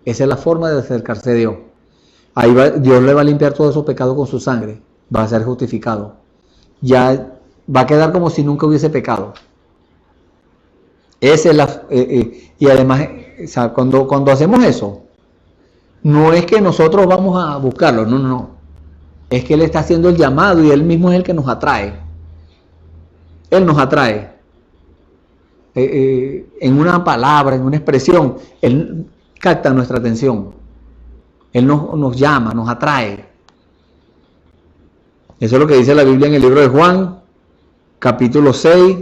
D: Esa es la forma de acercarse a Dios. Ahí Dios le va a limpiar todos esos pecados con su sangre, va a ser justificado. Ya va a quedar como si nunca hubiese pecado. Esa es y además, o sea, cuando hacemos eso, no es que nosotros vamos a buscarlo, no. Es que Él está haciendo el llamado y Él mismo es el que nos atrae. Él nos atrae. En una palabra, en una expresión, Él capta nuestra atención. Él nos llama, nos atrae. Eso es lo que dice la Biblia en el libro de Juan, capítulo 6.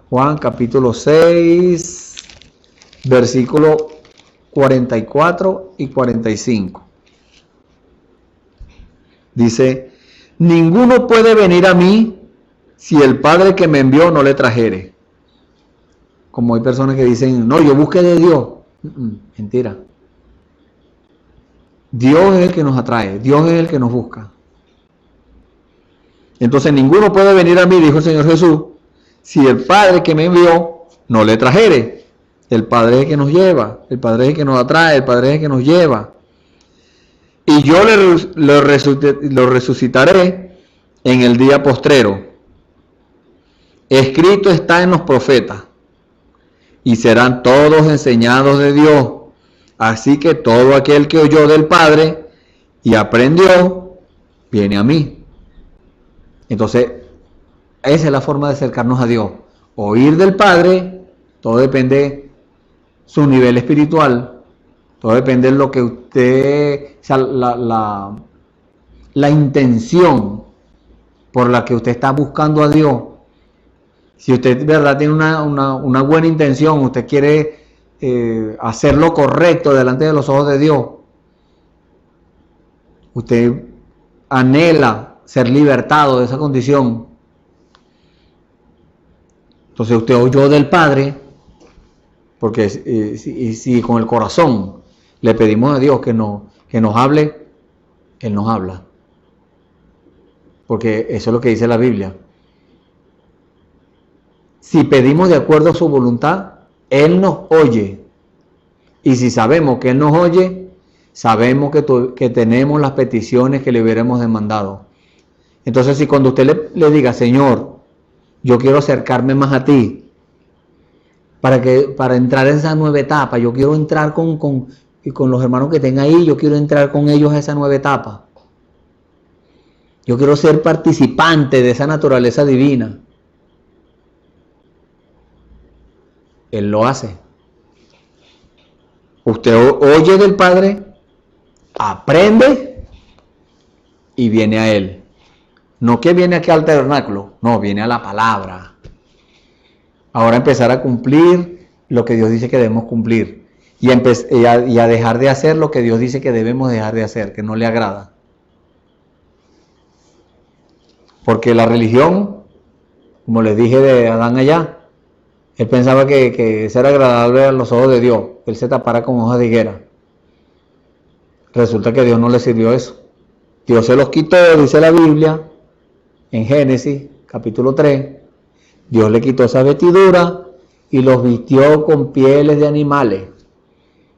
D: Juan, capítulo 6. Versículo 44 y 45. Dice, ninguno puede venir a mí si el Padre que me envió no le trajere. Como hay personas que dicen, no, yo busqué de Dios. Mentira. Dios es el que nos atrae, Dios es el que nos busca. Entonces ninguno puede venir a mí, dijo el Señor Jesús, si el Padre que me envió no le trajere. El Padre es el que nos lleva, el Padre es el que nos atrae, el Padre es el que nos lleva. Y yo lo resucitaré en el día postrero. Escrito está en los profetas, y serán todos enseñados de Dios. Así que todo aquel que oyó del Padre y aprendió, viene a mí. Entonces, esa es la forma de acercarnos a Dios. Oír del Padre, todo depende su nivel espiritual, todo depende de lo que usted, o sea, la intención por la que usted está buscando a Dios. Si usted de verdad tiene una buena intención, usted quiere hacer lo correcto delante de los ojos de Dios, usted anhela ser libertado de esa condición. Entonces usted oyó del Padre, porque si con el corazón le pedimos a Dios que nos hable, Él nos habla. Porque eso es lo que dice la Biblia. Si pedimos de acuerdo a su voluntad, Él nos oye. Y si sabemos que Él nos oye, sabemos que tenemos las peticiones que le hubiéramos demandado. Entonces, si cuando usted le diga, Señor, yo quiero acercarme más a ti, para entrar en esa nueva etapa, yo quiero entrar con los hermanos que estén ahí, yo quiero entrar con ellos a esa nueva etapa. Yo quiero ser participante de esa naturaleza divina. Él lo hace. Usted oye del Padre, aprende y viene a Él. No que viene aquí al tabernáculo, no, viene a la palabra. Ahora empezar a cumplir lo que Dios dice que debemos cumplir y a dejar de hacer lo que Dios dice que debemos dejar de hacer, que no le agrada. Porque la religión, como les dije de Adán allá, él pensaba que eso era agradable a los ojos de Dios, él se tapara con hojas de higuera. Resulta que a Dios no le sirvió eso. Dios se los quitó, dice la Biblia, en Génesis, capítulo 3. Dios le quitó esa vestidura y los vistió con pieles de animales.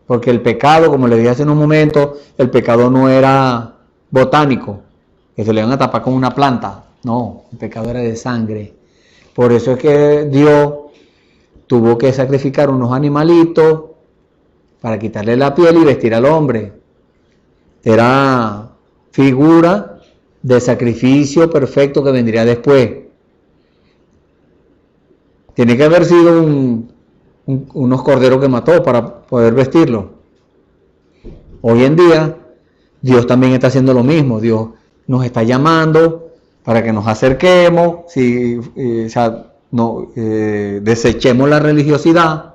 D: Porque el pecado, como le dije hace un momento, el pecado no era botánico, que se le iban a tapar con una planta. No, el pecado era de sangre. Por eso es que Dios tuvo que sacrificar unos animalitos para quitarle la piel y vestir al hombre. Era figura de sacrificio perfecto que vendría después. Tiene que haber sido unos corderos que mató para poder vestirlo. Hoy en día, Dios también está haciendo lo mismo. Dios nos está llamando para que nos acerquemos, desechemos la religiosidad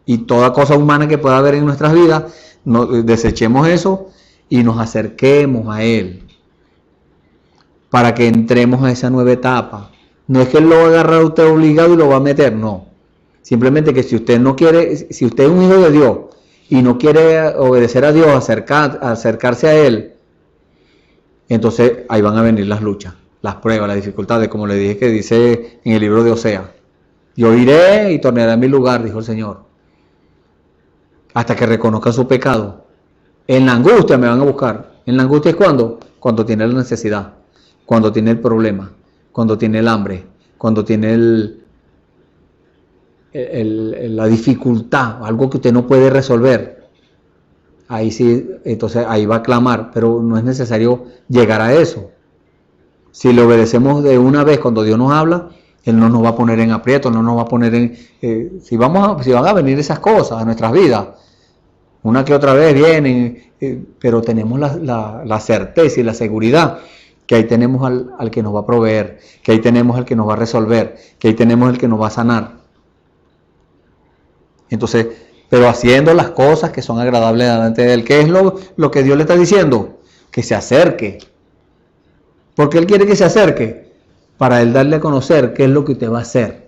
D: y toda cosa humana que pueda haber en nuestras vidas, desechemos eso y nos acerquemos a Él para que entremos a esa nueva etapa. No es que Él lo va a agarrar a usted obligado y lo va a meter, no. Simplemente que si usted no quiere, si usted es un hijo de Dios y no quiere obedecer a Dios, acercarse a Él, entonces ahí van a venir las luchas, las pruebas, las dificultades, como le dije que dice en el libro de Osea. Yo iré y tornaré a mi lugar, dijo el Señor, hasta que reconozca su pecado. En la angustia me van a buscar. ¿En la angustia es cuando? Cuando tiene la necesidad, cuando tiene el problema, cuando tiene el hambre, cuando tiene la dificultad, algo que usted no puede resolver. Ahí sí, entonces ahí va a clamar, pero no es necesario llegar a eso. Si le obedecemos de una vez cuando Dios nos habla, Él no nos va a poner en aprieto, no nos va a poner en... si van a venir esas cosas a nuestras vidas, una que otra vez vienen, pero tenemos la certeza y la seguridad que ahí tenemos al que nos va a proveer, que ahí tenemos al que nos va a resolver, que ahí tenemos el que nos va a sanar. Entonces, pero haciendo las cosas que son agradables delante de Él. ¿Qué es lo que Dios le está diciendo? Que se acerque. ¿Por qué Él quiere que se acerque? Para Él darle a conocer qué es lo que usted va a hacer.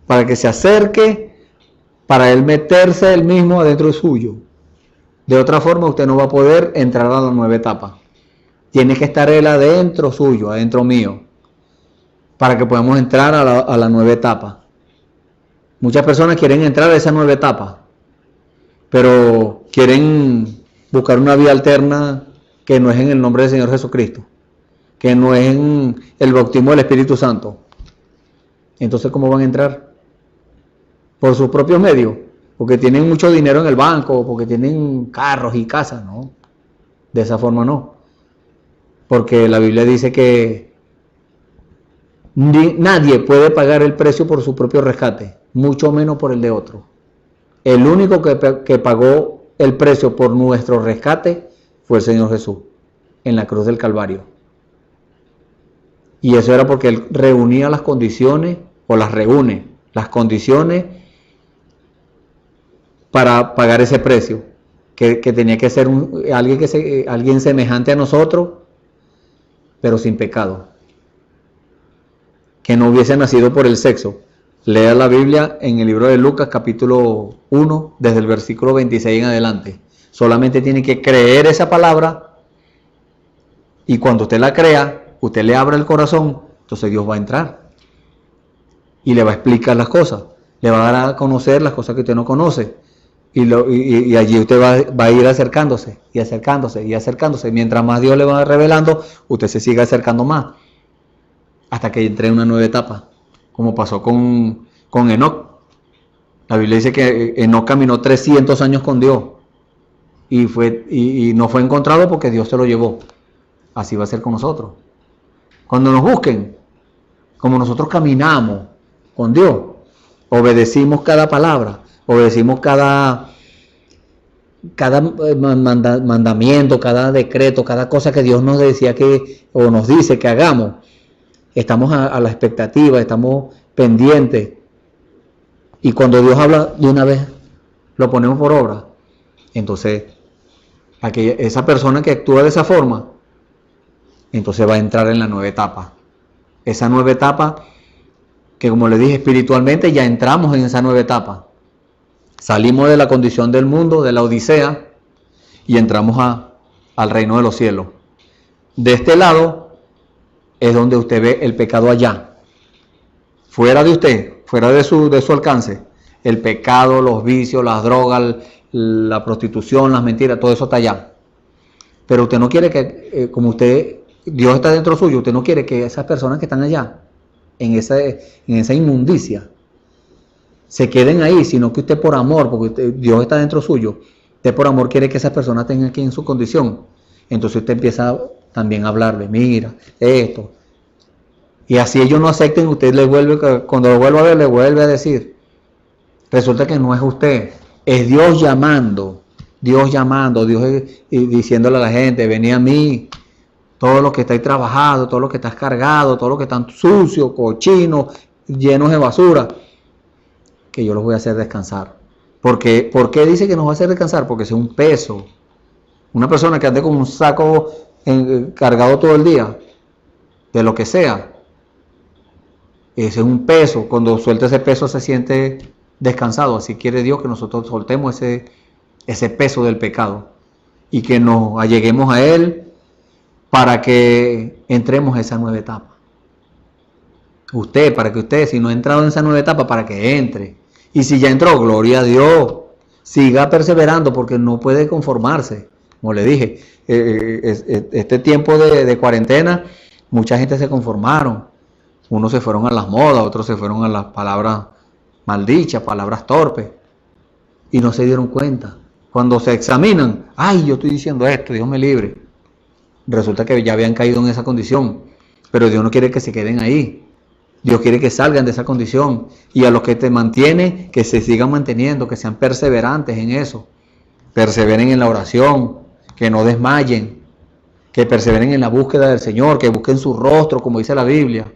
D: Para que se acerque, para Él meterse Él mismo adentro de suyo. De otra forma usted no va a poder entrar a la nueva etapa. Tiene que estar Él adentro suyo, adentro mío, para que podamos entrar a la nueva etapa. Muchas personas quieren entrar a esa nueva etapa, pero quieren buscar una vía alterna que no es en el nombre del Señor Jesucristo, que no es en el bautismo del Espíritu Santo. Entonces, ¿cómo van a entrar? Por sus propios medios, porque tienen mucho dinero en el banco, porque tienen carros y casas, ¿no? De esa forma no. Porque la Biblia dice que nadie puede pagar el precio por su propio rescate, mucho menos por el de otro. El único que pagó el precio por nuestro rescate fue el Señor Jesús, en la cruz del Calvario. Y eso era porque Él reunía las condiciones, o las reúne, las condiciones para pagar ese precio, que tenía que ser alguien semejante a nosotros, pero sin pecado, que no hubiese nacido por el sexo. Lea la Biblia en el libro de Lucas capítulo 1, desde el versículo 26 en adelante. Solamente tiene que creer esa palabra, y cuando usted la crea, usted le abra el corazón, entonces Dios va a entrar y le va a explicar las cosas, le va a dar a conocer las cosas que usted no conoce. y allí usted va a ir acercándose y acercándose y acercándose. Mientras más Dios le va revelando, usted se sigue acercando más hasta que entre en una nueva etapa, como pasó con Enoc. La Biblia dice que Enoc caminó 300 años con Dios y no fue encontrado porque Dios se lo llevó. Así va a ser con nosotros. Cuando nos busquen, como nosotros caminamos con Dios, obedecimos cada palabra, obedecimos cada mandamiento, cada decreto, cada cosa que Dios nos decía o nos dice que hagamos, estamos a la expectativa, estamos pendientes. Y cuando Dios habla de una vez, lo ponemos por obra. Entonces, esa persona que actúa de esa forma, entonces va a entrar en la nueva etapa. Esa nueva etapa que, como le dije, espiritualmente ya entramos en esa nueva etapa. Salimos de la condición del mundo, de la odisea, y entramos al reino de los cielos. De este lado es donde usted ve el pecado allá. Fuera de usted, fuera de su alcance, el pecado, los vicios, las drogas, la prostitución, las mentiras, todo eso está allá. Pero usted no quiere que, como Dios está dentro suyo, usted no quiere que esas personas que están allá, en esa inmundicia, se queden ahí, sino que usted por amor, porque Dios está dentro suyo, usted por amor quiere que esas personas estén aquí en su condición. Entonces usted empieza también a hablarle, mira, esto. Y así ellos no acepten, usted cuando lo vuelva a ver, le vuelve a decir. Resulta que no es usted, es Dios llamando, Dios diciéndole a la gente, vení a mí, todos los que estáis trabajando, todos los que estás cargado, todos los que están sucios, cochinos, llenos de basura, que yo los voy a hacer descansar. ¿Por qué dice que nos va a hacer descansar? Porque es un peso. Una persona que ande con un saco cargado todo el día, de lo que sea, ese es un peso. Cuando suelta ese peso se siente descansado. Así quiere Dios que nosotros soltemos ese peso del pecado y que nos alleguemos a Él para que entremos a esa nueva etapa. Para que usted, si no ha entrado en esa nueva etapa, para que entre. Y si ya entró, gloria a Dios. Siga perseverando porque no puede conformarse. Como le dije, este tiempo de cuarentena, mucha gente se conformaron. Unos se fueron a las modas, otros se fueron a las palabras maldichas, palabras torpes. Y no se dieron cuenta. Cuando se examinan, ay, yo estoy diciendo esto, Dios me libre. Resulta que ya habían caído en esa condición. Pero Dios no quiere que se queden ahí. Dios quiere que salgan de esa condición. Y a los que te mantienen, que se sigan manteniendo, que sean perseverantes en eso. Perseveren en la oración, que no desmayen, que perseveren en la búsqueda del Señor, que busquen su rostro, como dice la Biblia.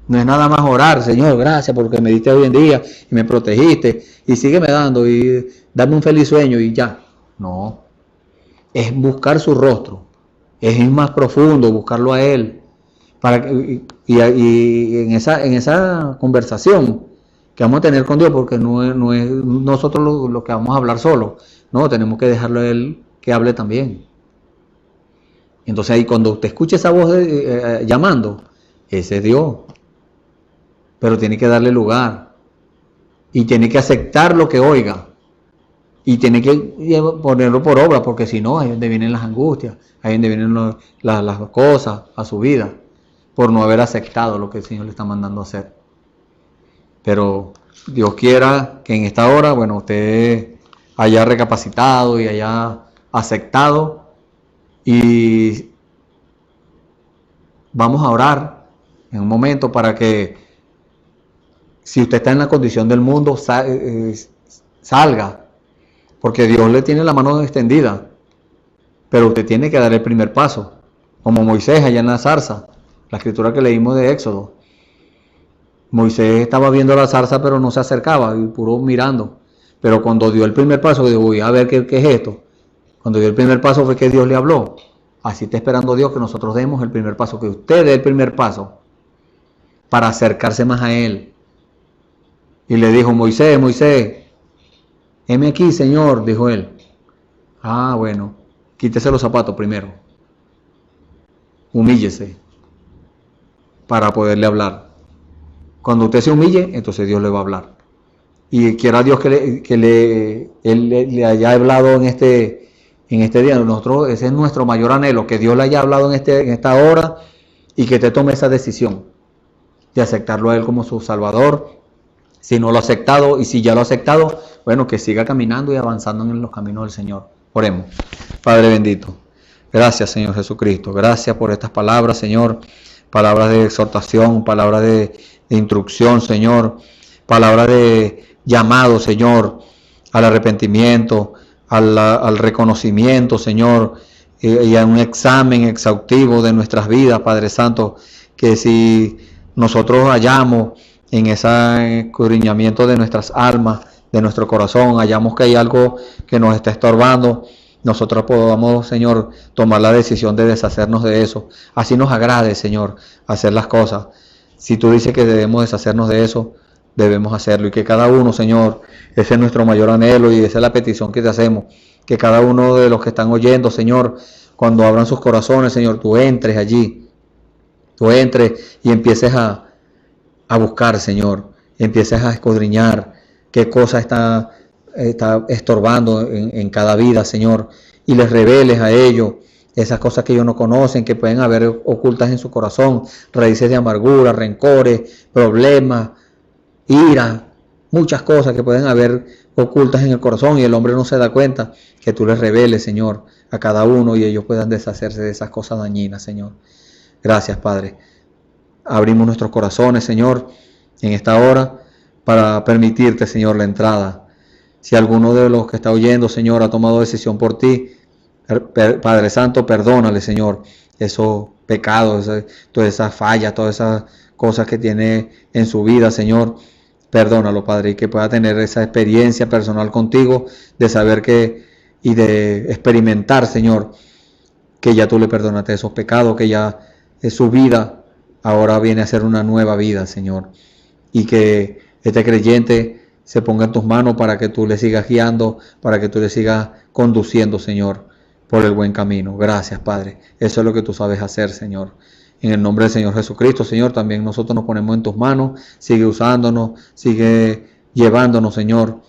D: No es nada más orar, Señor, gracias porque me diste hoy en día y me protegiste y sígueme dando y dame un feliz sueño y ya. No, es buscar su rostro, es ir más profundo, buscarlo a Él. Y en esa conversación que vamos a tener con Dios, porque no es nosotros lo que vamos a hablar solo, no, tenemos que dejarlo a Él que hable también. Entonces ahí cuando usted escuche esa voz llamando, ese es Dios. Pero tiene que darle lugar y tiene que aceptar lo que oiga y tiene que ponerlo por obra, porque si no, ahí es donde vienen las angustias, ahí es donde vienen las cosas a su vida, por no haber aceptado lo que el Señor le está mandando a hacer. Pero Dios quiera que en esta hora, bueno, usted haya recapacitado y haya aceptado, y vamos a orar en un momento para que, si usted está en la condición del mundo, salga, porque Dios le tiene la mano extendida, pero usted tiene que dar el primer paso, como Moisés allá en la zarza, la escritura que leímos de Éxodo. Moisés estaba viendo la zarza, pero no se acercaba, y puro mirando, pero cuando dio el primer paso, dijo, voy a ver qué es esto. Cuando dio el primer paso fue que Dios le habló. Así está esperando Dios que nosotros demos el primer paso, que usted dé el primer paso para acercarse más a Él. Y le dijo, Moisés, heme aquí, Señor, dijo él. Ah, bueno, quítese los zapatos primero. Humíllese para poderle hablar. Cuando usted se humille, entonces Dios le va a hablar. Y quiera Dios que Él le haya hablado en este día. Nosotros, ese es nuestro mayor anhelo, que Dios le haya hablado en esta hora y que te tome esa decisión de aceptarlo a Él como su Salvador. Si no lo ha aceptado, y si ya lo ha aceptado, bueno, que siga caminando y avanzando en los caminos del Señor. Oremos. Padre bendito, gracias Señor Jesucristo, gracias por estas palabras, Señor, palabras de exhortación, palabras de instrucción, Señor, palabras de llamado, Señor, al arrepentimiento, al reconocimiento, Señor, y a un examen exhaustivo de nuestras vidas, Padre Santo, que si nosotros hallamos en ese escudriñamiento de nuestras almas, de nuestro corazón, hallamos que hay algo que nos está estorbando, nosotros podamos, Señor, tomar la decisión de deshacernos de eso. Así nos agrade, Señor, hacer las cosas. Si tú dices que debemos deshacernos de eso, debemos hacerlo. Y que cada uno, Señor, ese es nuestro mayor anhelo y esa es la petición que te hacemos. Que cada uno de los que están oyendo, Señor, cuando abran sus corazones, Señor, tú entres allí. Tú entres y empieces a buscar, Señor. Empieces a escudriñar qué cosa está estorbando en cada vida, Señor, y les reveles a ellos esas cosas que ellos no conocen, que pueden haber ocultas en su corazón, raíces de amargura, rencores, problemas, ira, muchas cosas que pueden haber ocultas en el corazón y el hombre no se da cuenta, que tú les reveles, Señor, a cada uno y ellos puedan deshacerse de esas cosas dañinas, Señor. Gracias, Padre. Abrimos nuestros corazones, Señor, en esta hora para permitirte, Señor, la entrada. Si alguno de los que está oyendo, Señor, ha tomado decisión por ti, Padre Santo, perdónale, Señor, esos pecados, todas esas fallas, todas esas cosas que tiene en su vida, Señor. Perdónalo, Padre, y que pueda tener esa experiencia personal contigo, de saber y de experimentar, Señor, que ya tú le perdonaste esos pecados, que ya es su vida, ahora viene a ser una nueva vida, Señor. Y que este creyente se ponga en tus manos para que tú le sigas guiando, para que tú le sigas conduciendo, Señor, por el buen camino. Gracias, Padre. Eso es lo que tú sabes hacer, Señor. En el nombre del Señor Jesucristo, Señor, también nosotros nos ponemos en tus manos. Sigue usándonos, sigue llevándonos, Señor,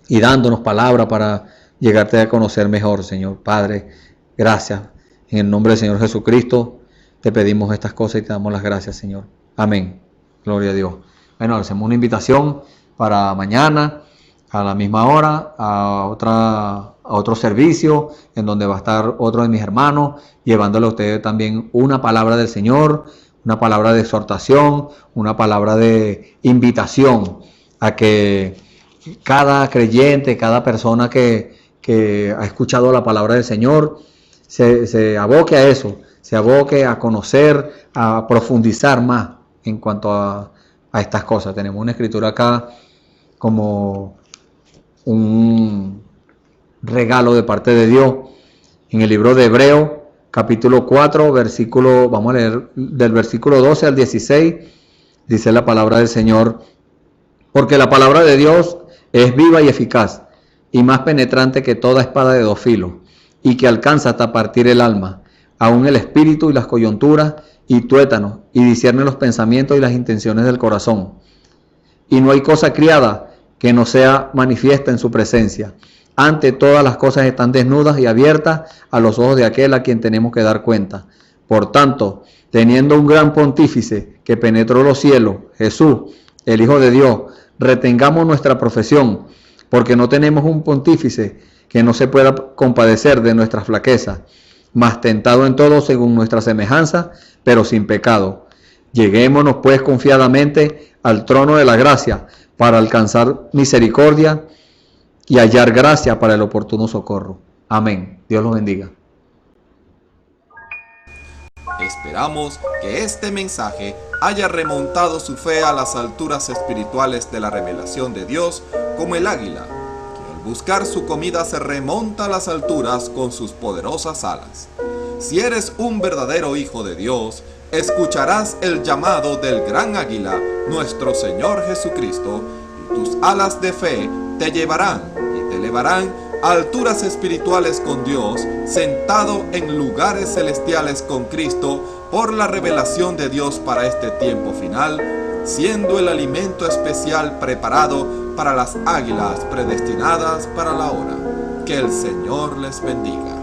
D: y dándonos palabra para llegarte a conocer mejor, Señor. Padre, gracias. En el nombre del Señor Jesucristo te pedimos estas cosas y te damos las gracias, Señor. Amén. Gloria a Dios. Bueno, hacemos una invitación para mañana a la misma hora a otro servicio en donde va a estar otro de mis hermanos llevándole a ustedes también una palabra del Señor, una palabra de exhortación, una palabra de invitación a que cada creyente, cada persona que ha escuchado la palabra del Señor se aboque a eso, se aboque a conocer, a profundizar más en cuanto a estas cosas. Tenemos una escritura acá como un regalo de parte de Dios en el libro de Hebreos, capítulo 4, versículo, vamos a leer del versículo 12 al 16, dice la palabra del Señor: porque la palabra de Dios es viva y eficaz, y más penetrante que toda espada de dos filos, y que alcanza hasta partir el alma, aun el espíritu y las coyunturas y tuétanos, y discierne los pensamientos y las intenciones del corazón. Y no hay cosa criada que no sea manifiesta en su presencia. Ante todas las cosas están desnudas y abiertas a los ojos de aquel a quien tenemos que dar cuenta. Por tanto, teniendo un gran pontífice que penetró los cielos, Jesús, el Hijo de Dios, retengamos nuestra profesión, porque no tenemos un pontífice que no se pueda compadecer de nuestras flaquezas, mas tentado en todo según nuestra semejanza, pero sin pecado. Lleguémonos pues confiadamente al trono de la gracia, para alcanzar misericordia y hallar gracia para el oportuno socorro. Amén. Dios los bendiga.
E: Esperamos que este mensaje haya remontado su fe a las alturas espirituales de la revelación de Dios, como el águila, que al buscar su comida se remonta a las alturas con sus poderosas alas. Si eres un verdadero hijo de Dios, escucharás el llamado del gran águila, nuestro Señor Jesucristo, y tus alas de fe te llevarán y te elevarán a alturas espirituales con Dios, sentado en lugares celestiales con Cristo, por la revelación de Dios para este tiempo final, siendo el alimento especial preparado para las águilas predestinadas para la hora. Que el Señor les bendiga.